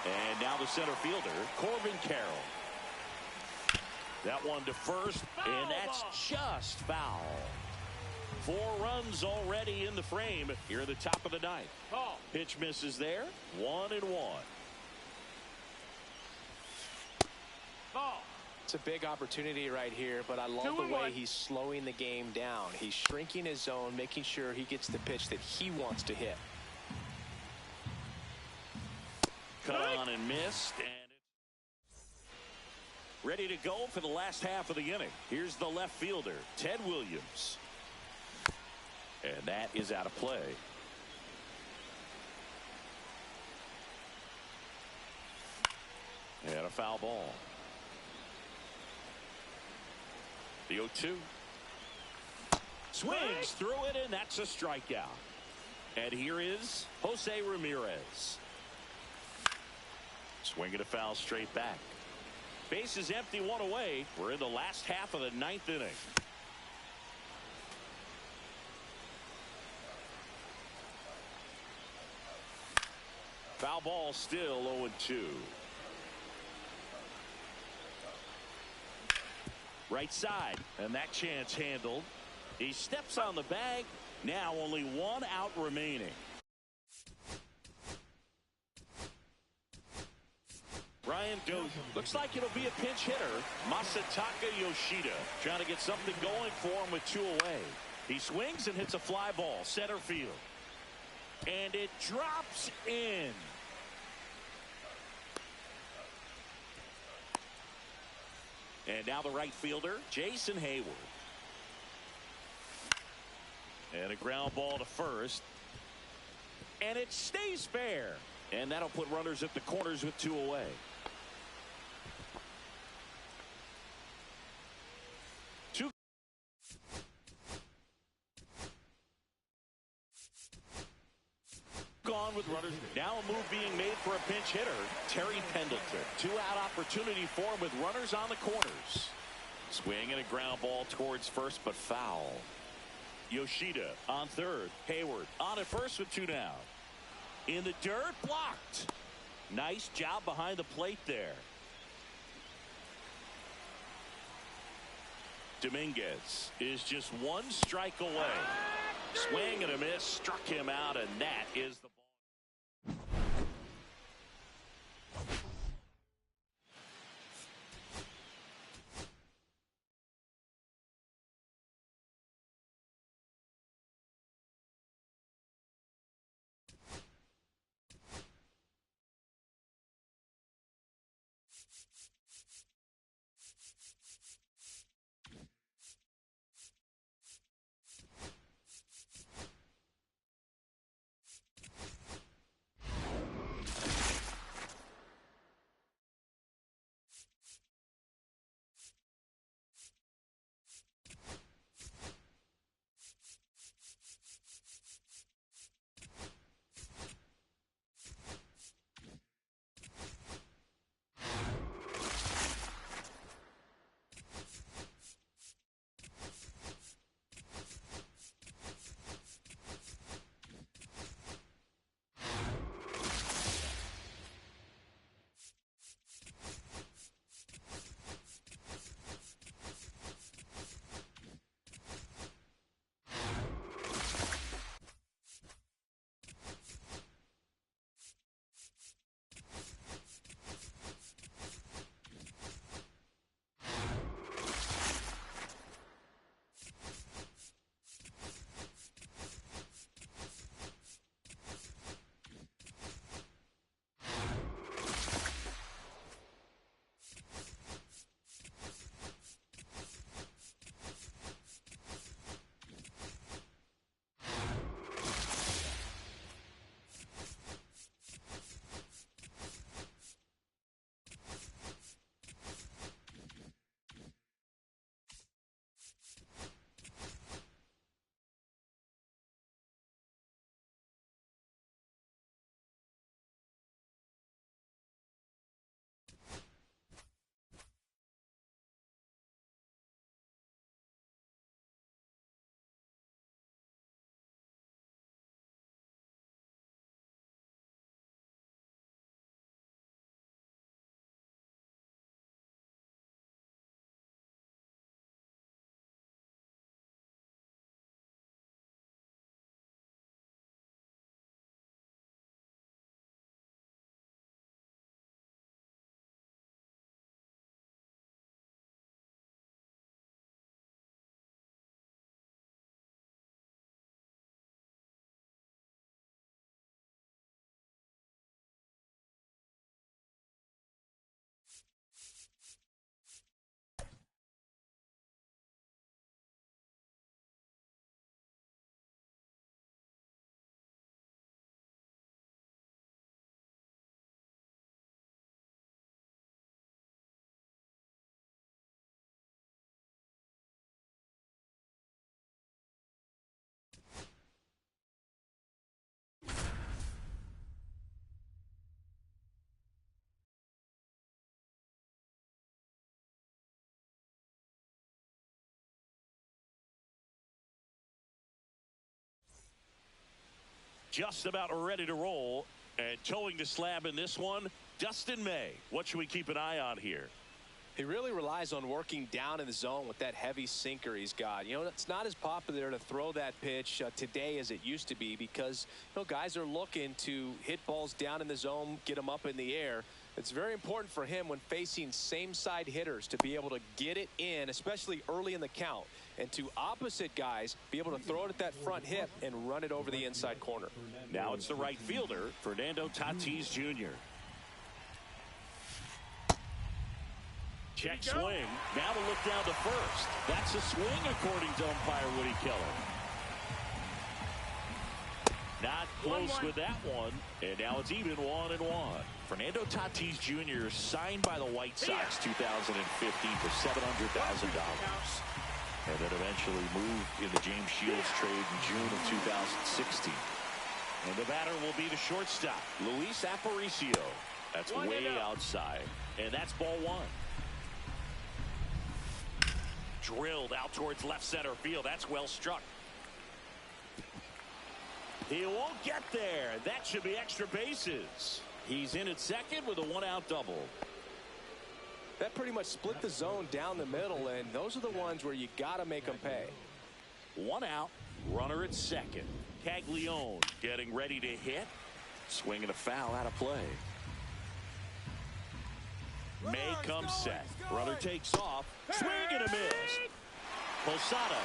And now the center fielder, Corbin Carroll. That one to first, and that's just foul. 4 runs already in the frame here at the top of the 9th. Ball. Pitch misses there. 1-1. Ball. It's a big opportunity right here, but I love the way he's slowing the game down. He's shrinking his zone, making sure he gets the pitch that he wants to hit. Cut on and missed, and ready to go for the last half of the inning. Here's the left fielder, Ted Williams. And that is out of play. And a foul ball. The 0-2. Swings through it, and that's a strikeout. And here is Jose Ramirez. Swinging a foul straight back. Base is empty, 1 away. We're in the last half of the 9th inning. Foul ball still 0-2. Right side, and that chance handled. He steps on the bag. Now only 1 out remaining. Ryan goes. Looks like it'll be a pinch hitter. Masataka Yoshida trying to get something going for him with 2 away. He swings and hits a fly ball center field. And it drops in. And now the right fielder, Jason Hayward. And a ground ball to first. And it stays fair. And that'll put runners at the corners with 2 away. Gone with runners. Now a move being made for a pinch hitter, Terry Pendleton. 2-out opportunity for him with runners on the corners. Swing and a ground ball towards first, but foul. Yoshida on third. Hayward on at first with 2 down. In the dirt, blocked. Nice job behind the plate there. Dominguez is just 1 strike away. Swing and a miss, struck him out, and that is the ball. just about ready to roll. And towing the slab in this one, Dustin May. What should we keep an eye on here? He really relies on working down in the zone with that heavy sinker he's got. You know, it's not as popular to throw that pitch today as it used to be because, you know, guys are looking to hit balls down in the zone, get them up in the air. It's very important for him when facing same side hitters to be able to get it in, especially early in the count, and to opposite guys be able to throw it at that front hip and run it over the inside corner. Now it's the right fielder, Fernando Tatis Jr. Check swing. Now to look down to first. That's a swing according to umpire Woody Keller. Not close with that one. And now it's even 1-1. Fernando Tatis Jr. signed by the White Sox 2015 for $700,000. And then eventually moved in the James Shields trade in June of 2016. And the batter will be the shortstop, Luis Aparicio. That's way outside. And that's ball one. Drilled out towards left center field. That's well struck. He won't get there. That should be extra bases. He's in at second with a 1-out double. That pretty much split the zone down the middle, and those are the ones where you got to make them pay. 1 out, runner at second. Caglione getting ready to hit. Swinging a foul out of play. May comes set. Runner takes off. Swing and a miss. Posada.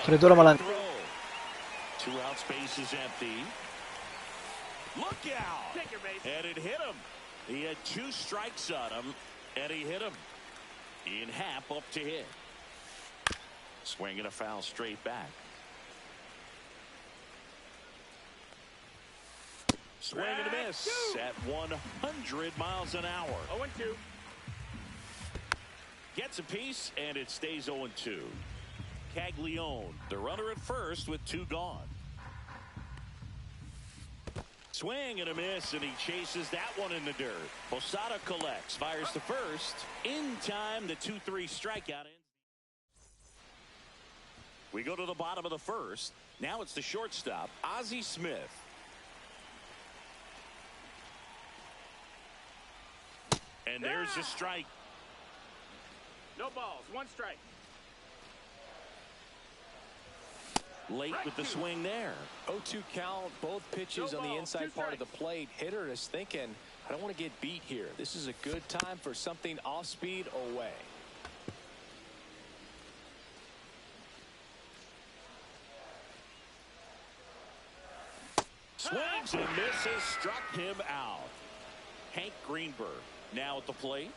Scrittura malan. 2 outs, base is empty. Look out. And it hit him. He had 2 strikes on him, and he hit him. In half up to hit. Swinging a foul straight back. Swing and a miss at 100 miles an hour. 0-2. Gets a piece, and it stays 0-2. Caglione, the runner at first with 2 gone. Swing and a miss, and he chases that one in the dirt. Posada collects, fires to first. In time, the 2-3 strikeout. We go to the bottom of the first. Now it's the shortstop, Ozzie Smith. And there's a strike. No balls, 1 strike. Late with the swing there. 0-2 count, both pitches on the inside part of the plate. Hitter is thinking, I don't want to get beat here. This is a good time for something off speed away. Swings and misses, struck him out. Hank Greenberg now at the plate.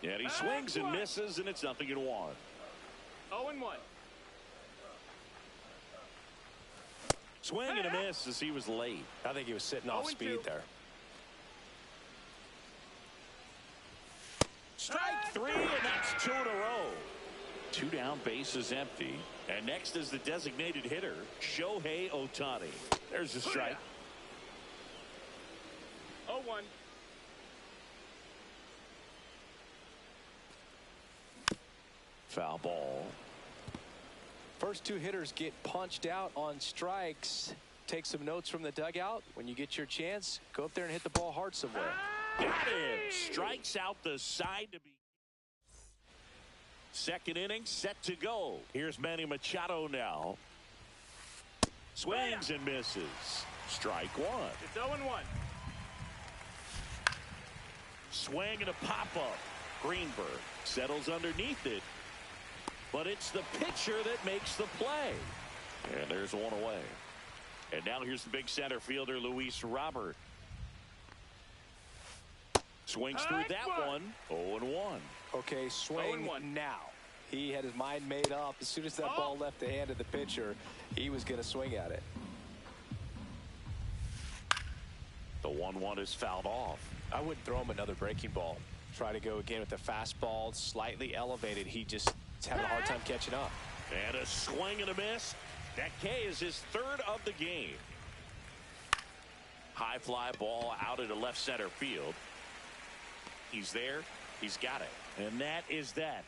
And he swings and misses, and it's 0-1. 0-1. Swing and a miss as he was late. I think he was sitting off speed there. Strike 3, and that's 2 in a row. 2 down, bases empty. And next is the designated hitter, Shohei Ohtani. There's a strike. 0-1. Foul ball. First 2 hitters get punched out on strikes. Take some notes from the dugout. When you get your chance, go up there and hit the ball hard somewhere. Got it. Strikes out the side to be. Second inning set to go. Here's Manny Machado now. Swings and misses. Strike 1. It's 0-1. Swing and a pop-up. Greenberg settles underneath it. But it's the pitcher that makes the play. And there's 1 away. And now here's the big center fielder, Luis Robert. Swings through that one. 0-1. Okay, swing 0-1 now. He had his mind made up. As soon as that ball left the hand of the pitcher, he was going to swing at it. The 1-1 is fouled off. I wouldn't throw him another breaking ball. Try to go again with the fastball, slightly elevated. He just is having a hard time catching up. And a swing and a miss. That K is his 3rd of the game. High fly ball out into left center field. He's there. He's got it. And that is that.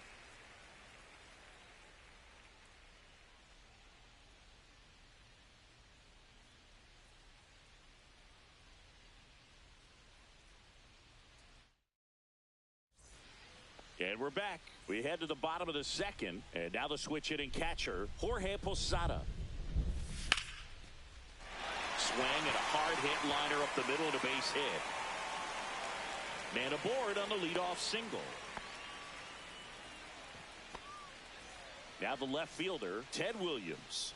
And we're back. We head to the bottom of the second. And now the switch hitting catcher, Jorge Posada. Swing and a hard hit liner up the middle and a base hit. Man aboard on the leadoff single. Now the left fielder, Ted Williams.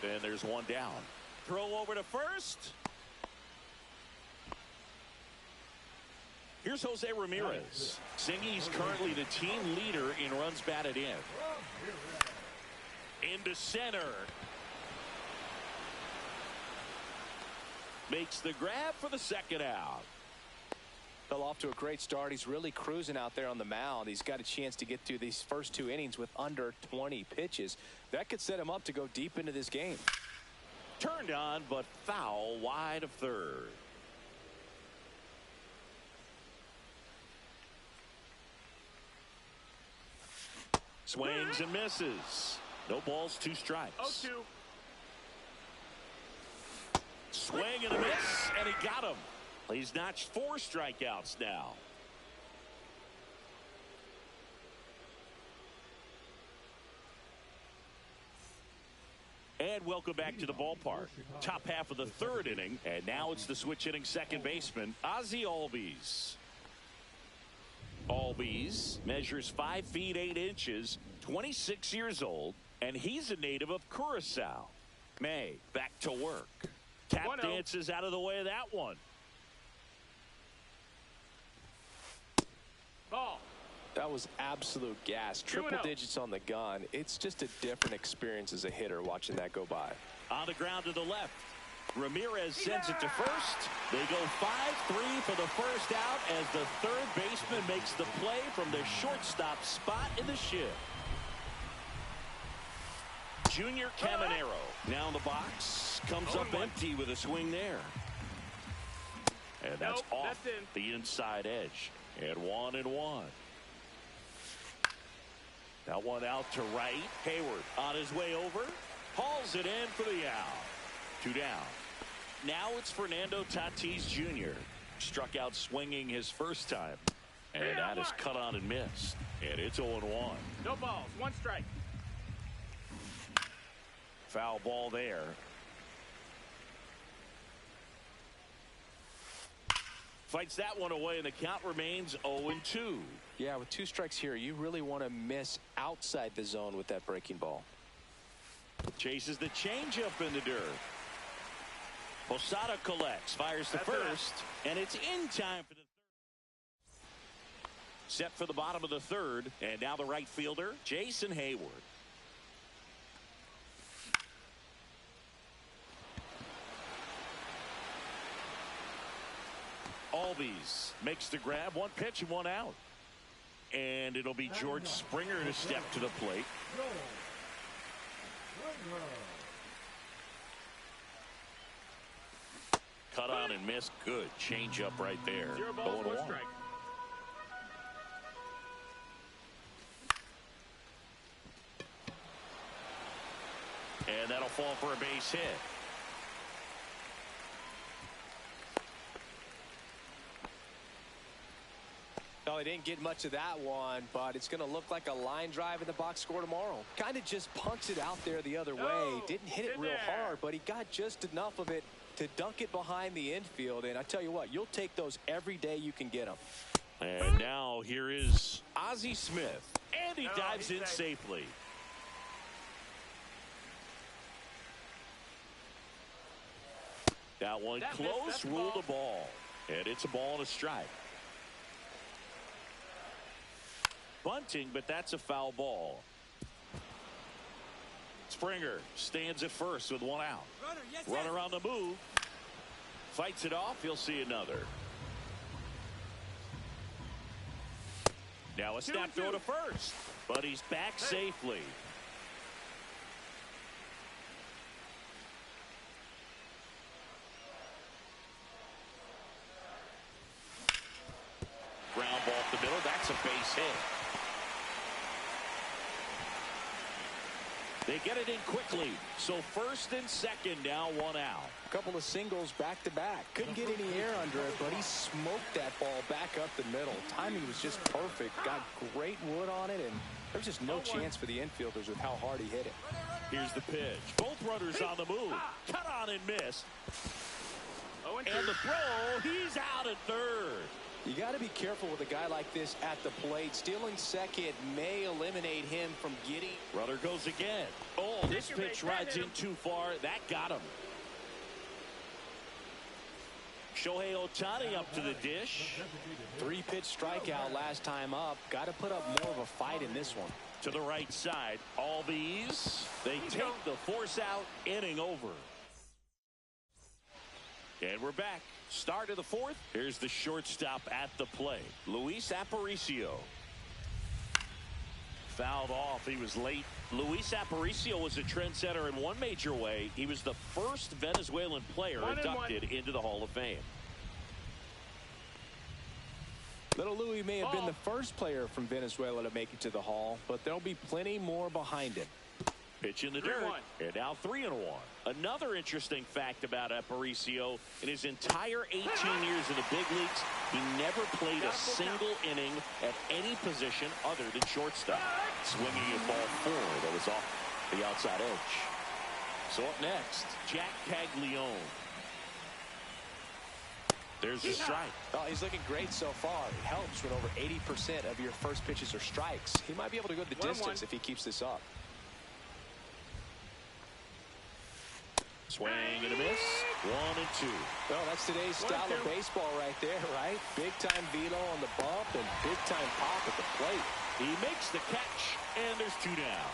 And there's one down. Throw over to first. Here's Jose Ramirez. Singy's currently the team leader in runs batted in. Into center. Makes the grab for the second out. Fell off to a great start. He's really cruising out there on the mound. He's got a chance to get through these first 2 innings with under 20 pitches. That could set him up to go deep into this game. Turned on, but foul wide of third. Swings and misses. No balls, 2 strikes. 0-2. Swing and a miss, and he got him. He's notched 4 strikeouts now. And welcome back to the ballpark. Top half of the third inning, and now it's the switch hitting second baseman, Ozzie Albies. Albies measures 5 feet 8 inches, 26 years old, and he's a native of Curacao. May back to work. Tap 1-0. dances out of the way of that one. Ball. That was absolute gas. Triple 2-0. digits on the gun. It's just a different experience as a hitter watching that go by. On the ground to the left. Ramirez sends it to first. They go 5-3 for the first out as the third baseman makes the play from the shortstop spot in the shift. Junior Caminero now in the box. Comes up empty with a swing there. And that's off the inside edge. And 1-1. That one out to right. Hayward on his way over. Hauls it in for the out. 2 down. Now it's Fernando Tatis Jr. Struck out swinging his first time. And that is cut on and missed. And it's 0-1. No balls. 1 strike. Foul ball there. Fights that one away, and the count remains 0-2. Yeah, with 2 strikes here, you really want to miss outside the zone with that breaking ball. Chases the changeup in the dirt. Posada collects, fires to first, and it's in time for the third. Set for the bottom of the third, and now the right fielder, Jason Hayward. Albies makes the grab, 1 pitch and 1 out. And it'll be George Springer to step to the plate. Cut on and missed. Good change up right there. 0 balls, 1 strike. And that'll fall for a base hit. No, they didn't get much of that one, but it's going to look like a line drive in the box score tomorrow. Kind of just punts it out there the other way. Didn't hit it real hard, but he got just enough of it to dunk it behind the infield. And I tell you what, you'll take those every day you can get them. And now here is Ozzie Smith. And he dives in safely. That one close, ruled a ball. And it's a ball and a strike. Bunting, but that's a foul ball. Springer stands at first with 1 out. Runner on the move. Fights it off. He'll see another. Now a snap throw to first. But he's back safely. Ground ball up the middle. That's a base hit. They get it in quickly. So first and second, now one out. A couple of singles back-to-back. Couldn't get any air under it, but he smoked that ball back up the middle. Timing was just perfect. Got great wood on it, and there's just no chance for the infielders with how hard he hit it. Here's the pitch. Both runners on the move. Cut on and miss. And the throw, he's out at third. You got to be careful with a guy like this at the plate. Stealing second may eliminate him from getting. Runner goes again. Oh, this pitch rides in too far. That got him. Shohei Ohtani up to the dish. 3-pitch strikeout last time up. Got to put up more of a fight in this one. To the right side. Albies. They take the force out. Inning over. And we're back. Start of the fourth. Here's the shortstop at the plate. Luis Aparicio. Fouled off. He was late. Luis Aparicio was a trendsetter in one major way. He was the first Venezuelan player inducted into the Hall of Fame. Little Louis may have been the first player from Venezuela to make it to the Hall, but there'll be plenty more behind him. Pitch in the dirt, and now 3-1. Another interesting fact about Aparicio, in his entire 18 years in the big leagues, he never played a single inning at any position other than shortstop. Swinging a ball forward that was off the outside edge. So up next, Jack Caglione. There's a strike. Oh, he's looking great so far. It helps when over 80% of your first pitches are strikes. He might be able to go the distance if he keeps this up. Swing and a miss. 1-2. Well, that's today's style of baseball right there, right? Big-time velo on the bump and big-time pop at the plate. He makes the catch, and there's 2 down.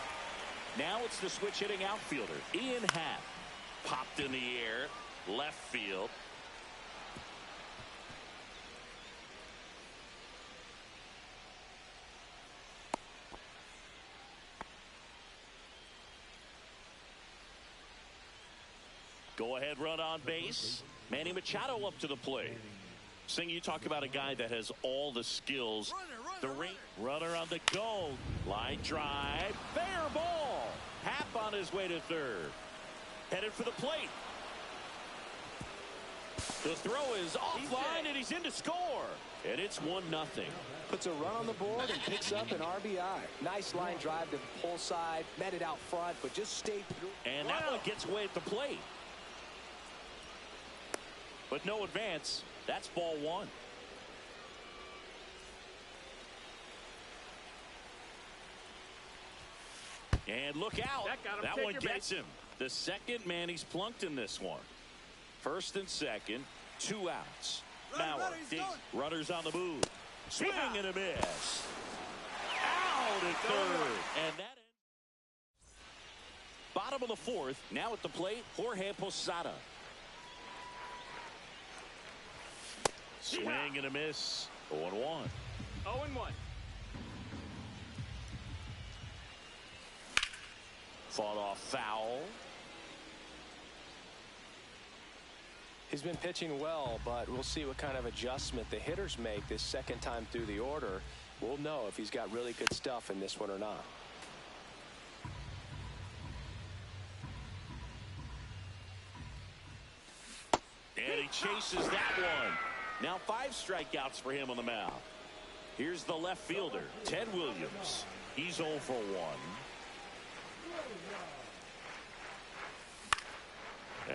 Now it's the switch-hitting outfielder, Ian Happ. Popped in the air, left field. Go-ahead run on base. Manny Machado up to the plate. Sing, you talk about a guy that has all the skills. Runner on the go. Line drive. Fair ball. Happ on his way to third. Headed for the plate. The throw is offline, and he's in to score. And it's 1-0. Puts a run on the board and picks up an RBI. Nice line drive to the pull side. Met it out front, but just stayed through. And that one gets away at the plate. But no advance. That's ball 1. And look out. That one gets him. The second man he's plunked in this one. First and second. 2 outs. Bauer digs. Runners on the move. Swing and a miss. Out at third. And that ends. Bottom of the fourth. Now at the plate, Jorge Posada. Swing and a miss. 0-1. 0-1. Fought off foul. He's been pitching well, but we'll see what kind of adjustment the hitters make this second time through the order. We'll know if he's got really good stuff in this one or not. And he chases that one. Now 5 strikeouts for him on the mound. Here's the left fielder, Ted Williams. He's 0 for 1.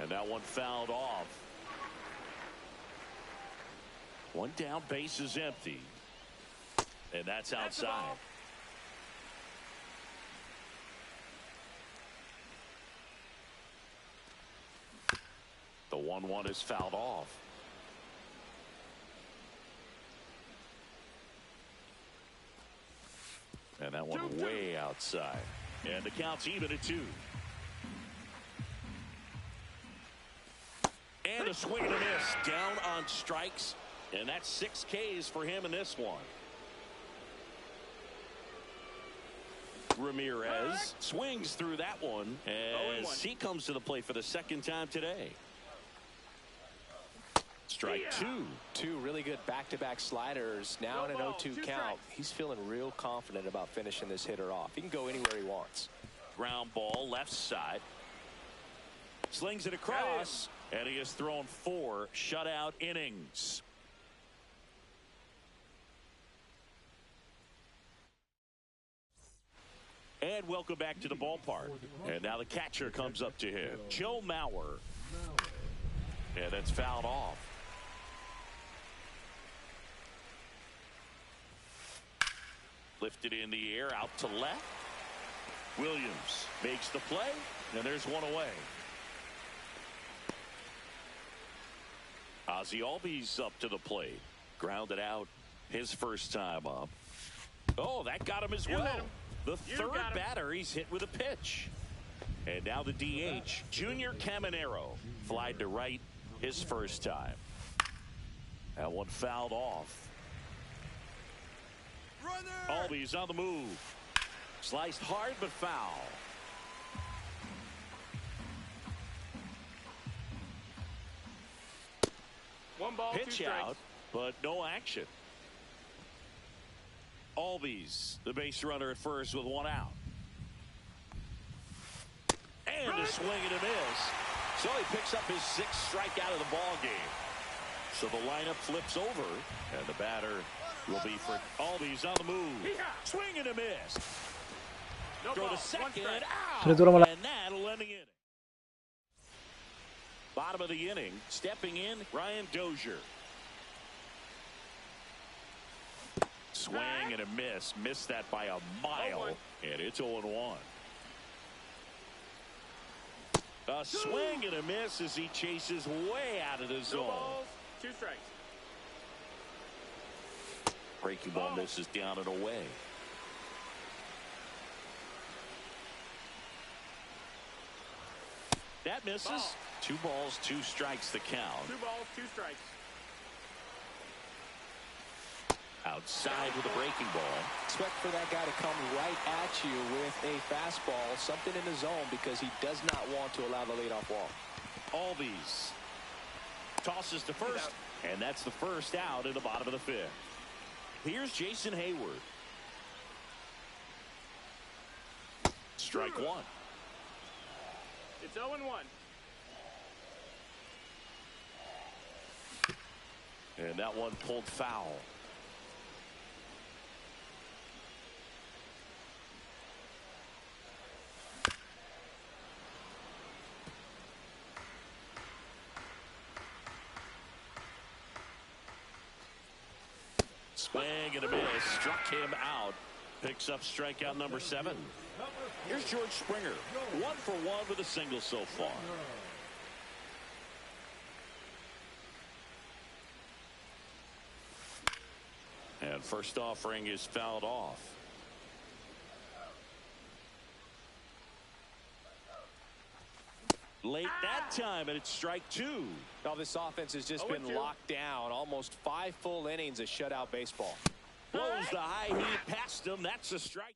And that one fouled off. 1 down, base is empty. And that's outside. The 1-1 is fouled off. And that one way outside. And the count's even at 2. And a swing and a miss. Down on strikes. And that's 6 Ks for him in this one. Ramirez swings through that one as he comes to the plate for the second time today. Strike 2. 2 really good back-to-back sliders. Now in an 0-2 count. He's feeling real confident about finishing this hitter off. He can go anywhere he wants. ground ball left side. Slings it across, and he has thrown 4 shutout innings. And welcome back to the ballpark. And now the catcher comes up to him, Joe Mauer. And that's fouled off. Lifted in the air out to left. Williams makes the play, and there's one away. Ozzie Albies up to the plate. Grounded out his first time up. Oh, that got him as well. The third batter he's hit with a pitch. And now the DH, Junior Caminero, flied to right his first time. That one fouled off. Albies on the move. Sliced hard but foul. One ball, Pitch 2 strikes. out, but no action. Albies, the base runner at first with 1 out. And a swing and a miss. So he picks up his 6th strikeout of the ball game. So the lineup flips over, and the batter will be for Albies on the move. Swing and a miss. No Throw to ball, second, 1 strike. out, and that'll end the inning. Bottom of the inning, stepping in, Ryan Dozier. Swing and a miss. Missed that by a mile, and it's 0-1. A swing and a miss as he chases way out of the zone. 2 balls, 2 strikes. Breaking ball misses down and away. That misses. Ball. 2 balls, 2 strikes the count. 2 balls, 2 strikes. Outside with a breaking ball. Expect for that guy to come right at you with a fastball, something in the zone, because he does not want to allow the leadoff walk. Albies tosses to first, and that's the first out in the bottom of the 5th. Here's Jason Hayward. Strike 1. It's 0-1. And that one pulled foul. Swing and a miss. Struck him out. Picks up strikeout number 7. Here's George Springer. 1 for 1 with a single so far. And first offering is fouled off. Late that time, and it's strike 2. Now this offense has just been 0-2. locked down. Almost 5 full innings of shutout baseball. Blows the high heat past him. That's a strikeout.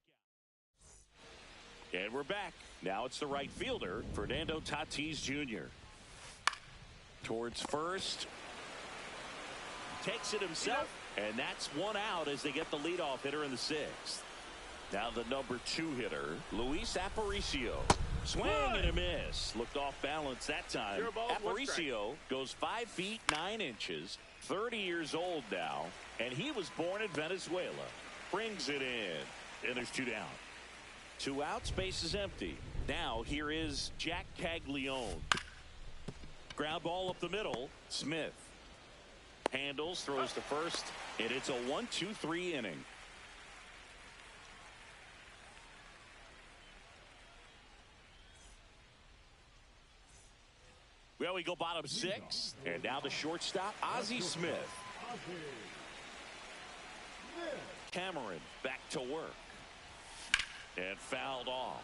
And we're back. Now it's the right fielder, Fernando Tatis Jr. Towards first. Takes it himself. And that's 1 out as they get the leadoff hitter in the 6th. Now the number 2 hitter, Luis Aparicio. Swing and a miss. Looked off balance that time. 0 balls, 1 strike. Aparicio goes 5 feet 9 inches. 30 years old now. And he was born in Venezuela. Brings it in. And there's 2 down. 2 outs. Base is empty. Now here is Jack Caglione. Ground ball up the middle. Smith handles, throws to first, and it's a 1-2-3 inning. Well, we go bottom 6, and now the shortstop, Ozzie Smith. Cameron back to work, and fouled off.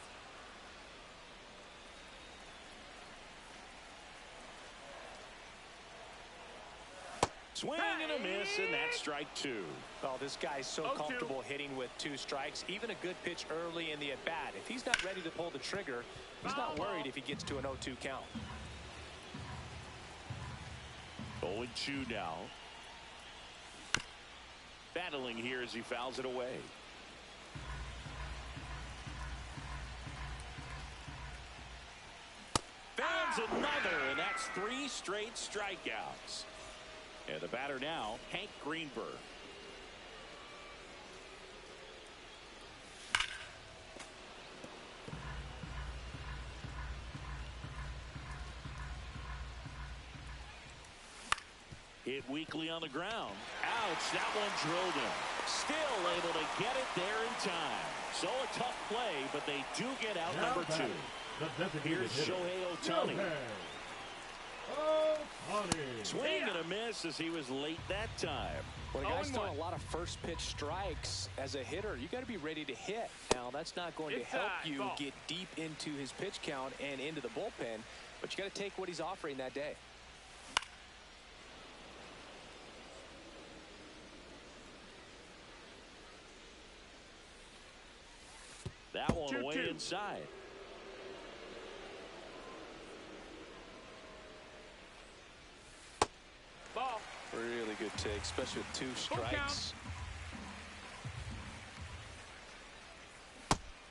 Swing and a miss, and that's strike 2. Oh, this guy's so 0-2. comfortable hitting with 2 strikes. Even a good pitch early in the at-bat. If he's not ready to pull the trigger, he's not worried if he gets to an 0-2 count. 0-2 now. Battling here as he fouls it away. Swings another, and that's 3 straight strikeouts. And the batter now, Hank Greenberg. Hit weakly on the ground. Ouch, that one drilled him. Still able to get it there in time. So a tough play, but they do get out number 2. Here's Shohei Ohtani. Swing and a miss as he was late that time. When a guy's throwing a lot of first pitch strikes as a hitter, you got to be ready to hit. Now, that's not going to help you get deep into his pitch count and into the bullpen, but you got to take what he's offering that day. That one way inside. Ball. Really good take, especially with 2 strikes.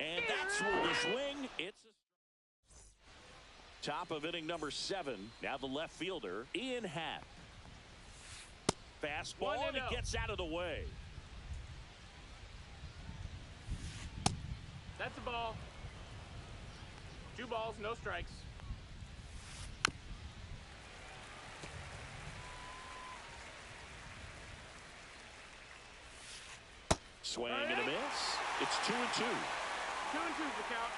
And that's where the swing. It's a top of inning number 7. Now the left fielder, Ian Happ. Fastball, and it gets out of the way. That's a ball. 2 balls, no strikes. Swing and a miss. It's 2-2. 2-2 the count.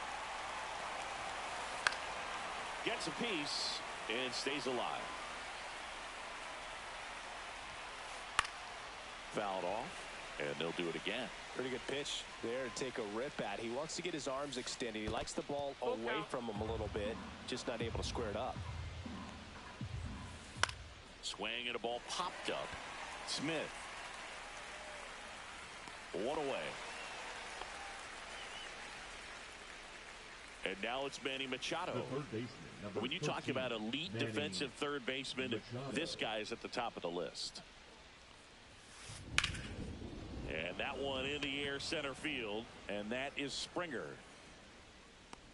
Gets a piece and stays alive. Fouled off, and they'll do it again. Pretty good pitch there to take a rip at. He wants to get his arms extended. He likes the ball away from him a little bit, just not able to square it up. Swing and a ball popped up. Smith. 1 away. And now it's Manny Machado. When you talk about elite defensive third baseman, this guy is at the top of the list. And that one in the air center field, and that is Springer.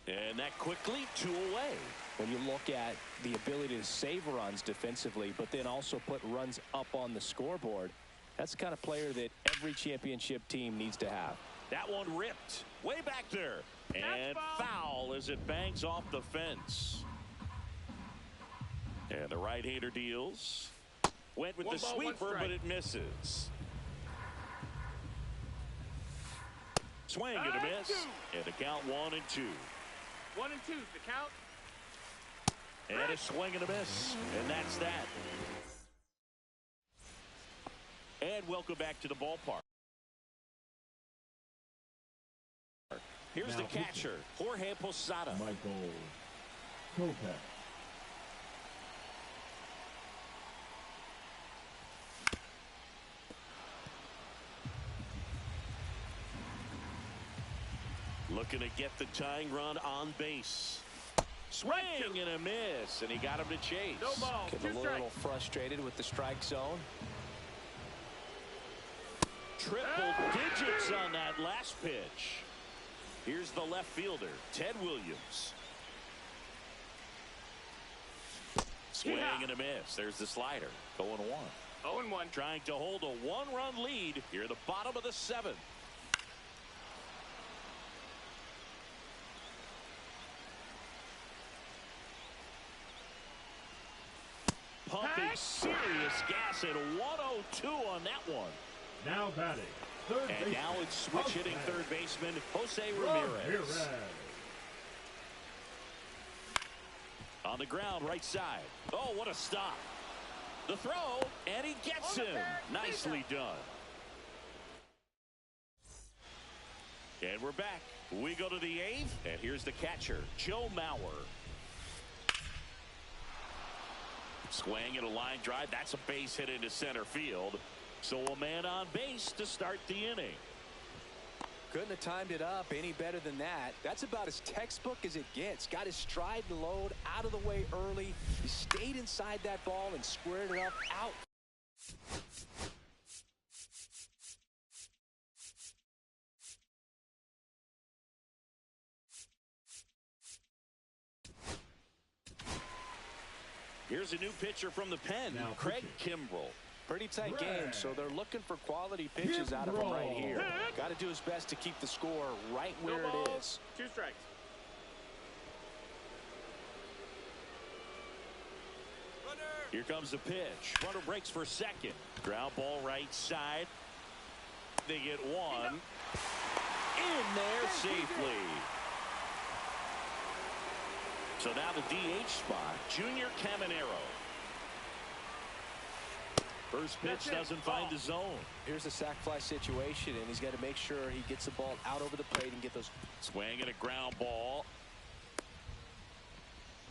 And that quickly 2 away. When you look at the ability to save runs defensively, but then also put runs up on the scoreboard, that's the kind of player that every championship team needs to have. That one ripped way back there. And foul as it bangs off the fence. And the right-hander deals. Went with the sweeper, but it misses. Swing and a miss. And the count 1-2. 1-2 the count. And a swing and a miss. And that's that. And welcome back to the ballpark. Here's the catcher, Jorge Posada. Michael Kopech. Looking to get the tying run on base. Swing and a miss, and he got him to chase. No ball. Getting a little frustrated with the strike zone. Triple digits on that last pitch. Here's the left fielder, Ted Williams. Swing and a miss. There's the slider. 0-1. 0-1. Trying to hold a 1-run lead here at the bottom of the 7th. Pumping serious gas at 102 on that one. Now batting. Third and now it's switch hitting third baseman Jose Ramirez. On the ground, right side. Oh, what a stop. The throw, and he gets him. Nicely done. And we're back. We go to the 8th, and here's the catcher, Joe Mauer. Swing and a line drive. That's a base hit into center field. So a man on base to start the inning. Couldn't have timed it up any better than that. That's about as textbook as it gets. Got his stride and load out of the way early. He stayed inside that ball and squared it up out. Here's a new pitcher from the pen, Now Craig pitching. Kimbrell. Pretty tight game, so they're looking for quality pitches out of him right here. Got to do his best to keep the score right where No it balls, is. 2 strikes. Here comes the pitch. Runner breaks for second. Ground ball right side. They get one. In there safely. So now the DH spot, Junior Caminero. First pitch doesn't find the zone. Here's a sac fly situation, and he's got to make sure he gets the ball out over the plate and get those. Swing and a ground ball.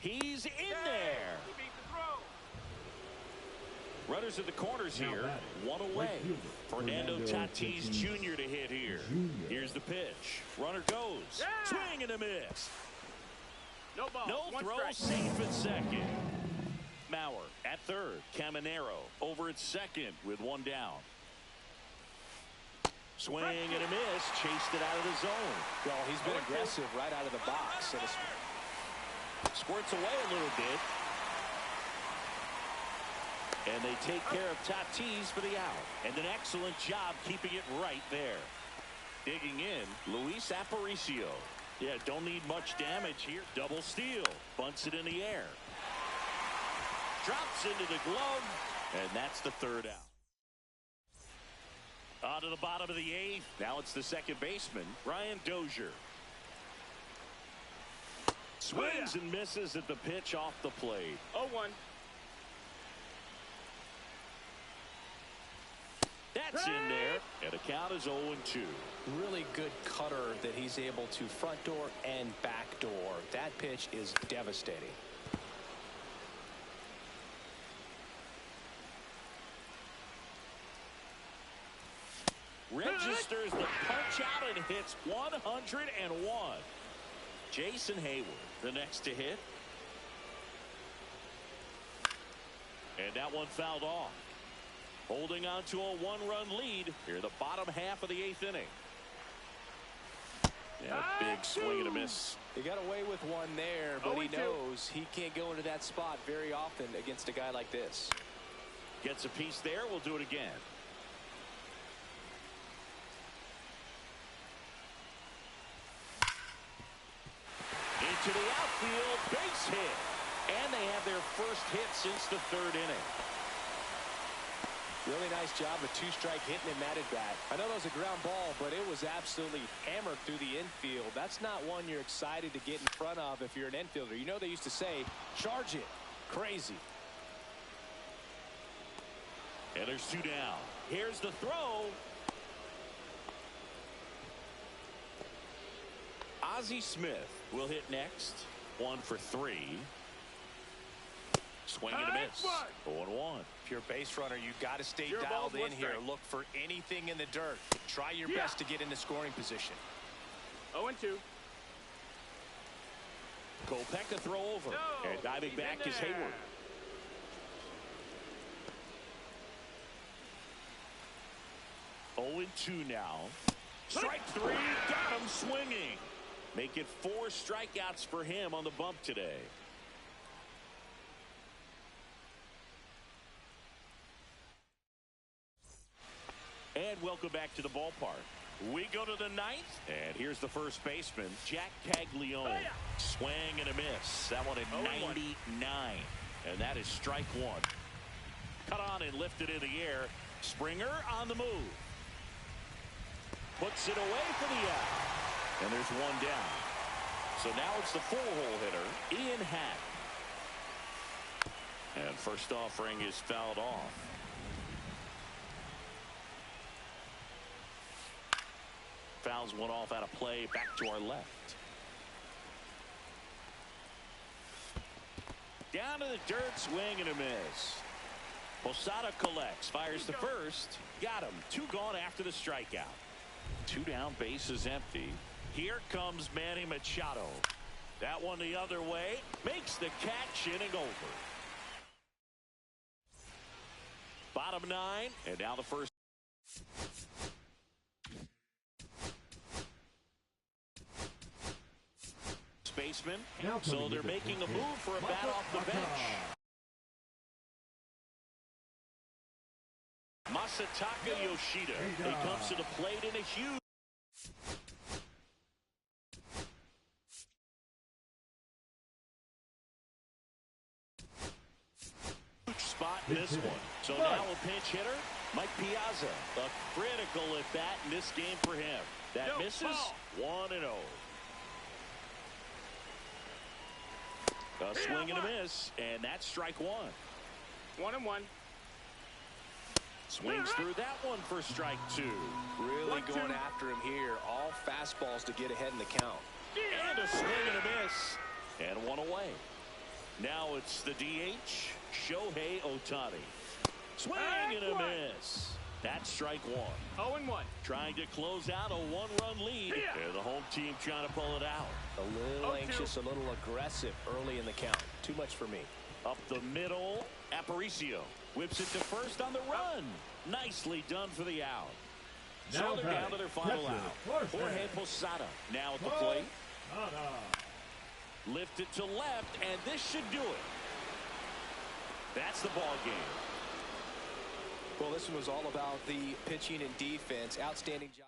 He's in there. He beat the throw. Runners at the corners Now here. batting, One away. right fielder, Fernando Fernando Tatis Tatis Jr. to hit here. Jr. Here's the pitch. Runner goes. Yeah. Swing and a miss. No ball. No 1 throw, strike. safe at second. Mauer at third. Caminero over at second with one down. Swing and a miss. Chased it out of the zone. Well, he's been aggressive right out of the box. And Squirts away a little bit. And they take care of Tatis for the out. And an excellent job keeping it right there. Digging in, Luis Aparicio. Yeah, don't need much damage here. Double steal. Bunts it in the air. Drops into the glove. And that's the third out. On to the bottom of the 8th. Now it's the second baseman, Brian Dozier. Swings and misses at the pitch off the plate. 0-1. That's in there. And the count is 0-2. really good cutter that he's able to front door and back door. That pitch is devastating. Registers the punch out and hits 101. Jason Hayward, the next to hit. And that one fouled off. Holding on to a 1-run lead here, the bottom half of the 8th inning. Yeah, big swing and a miss. He got away with one there, but he 0-2. knows he can't go into that spot very often against a guy like this. Gets a piece there. We'll do it again. Into the outfield, base hit. And they have their first hit since the 3rd inning. Really nice job with 2-strike hitting him at bat. I know that was a ground ball, but it was absolutely hammered through the infield. That's not one you're excited to get in front of if you're an infielder. You know they used to say, charge it. Crazy. And there's 2 down. Here's the throw. Ozzie Smith will hit next. 1 for 3. Swing and a miss. 0-1. If you're a base runner, you got to stay Your dialed ball's in 1 here. strike. Look for anything in the dirt. Try your best to get into scoring position. 0-2. Kopech a throw over. No, And diving he's back in is there. Hayward. Oh and 2 now. Strike 3. Got him swinging. Make it 4 strikeouts for him on the bump today. And welcome back to the ballpark. We go to the 9th, and here's the first baseman, Jack Caglione. Swing and a miss. That one at 99. And that is strike 1. Cut on and lifted in the air. Springer on the move. Puts it away for the out. And there's 1 down. So now it's the 4-hole hitter, Ian Happ. And first offering is fouled off. Fouls one off out of play, back to our left. Down to the dirt, swing and a miss. Posada collects, fires the first. Got him. 2 gone after the strikeout. 2 down, base is empty. Here comes Manny Machado. That one the other way. Makes the catch, inning over. Bottom 9, and now the first. Baseman. Now So coming they're to the making a plate, move for a bat off the bench. Masataka Yoshida. He comes to the plate in a huge spot in this one. So now a pinch hitter, Mike Piazza. A critical at bat in this game for him. That misses. 1-0. A swing and a miss, and that's strike one. 1-1. Swings through that one for strike two. Really going after him here. All fastballs to get ahead in the count. And a swing and a miss. And one away. Now it's the DH, Shohei Ohtani. Swing and a miss. That's strike one. 0-1. Trying to close out a one-run lead. And the home team trying to pull it out. A little anxious, a little aggressive early in the count. Too much for me. Up the middle, Aparicio whips it to first on the run. Nicely done for the out. So they're down to their final out. Jorge Posada now at the plate. Lifted to left, and this should do it. That's the ball game. Well, this one was all about the pitching and defense. Outstanding job.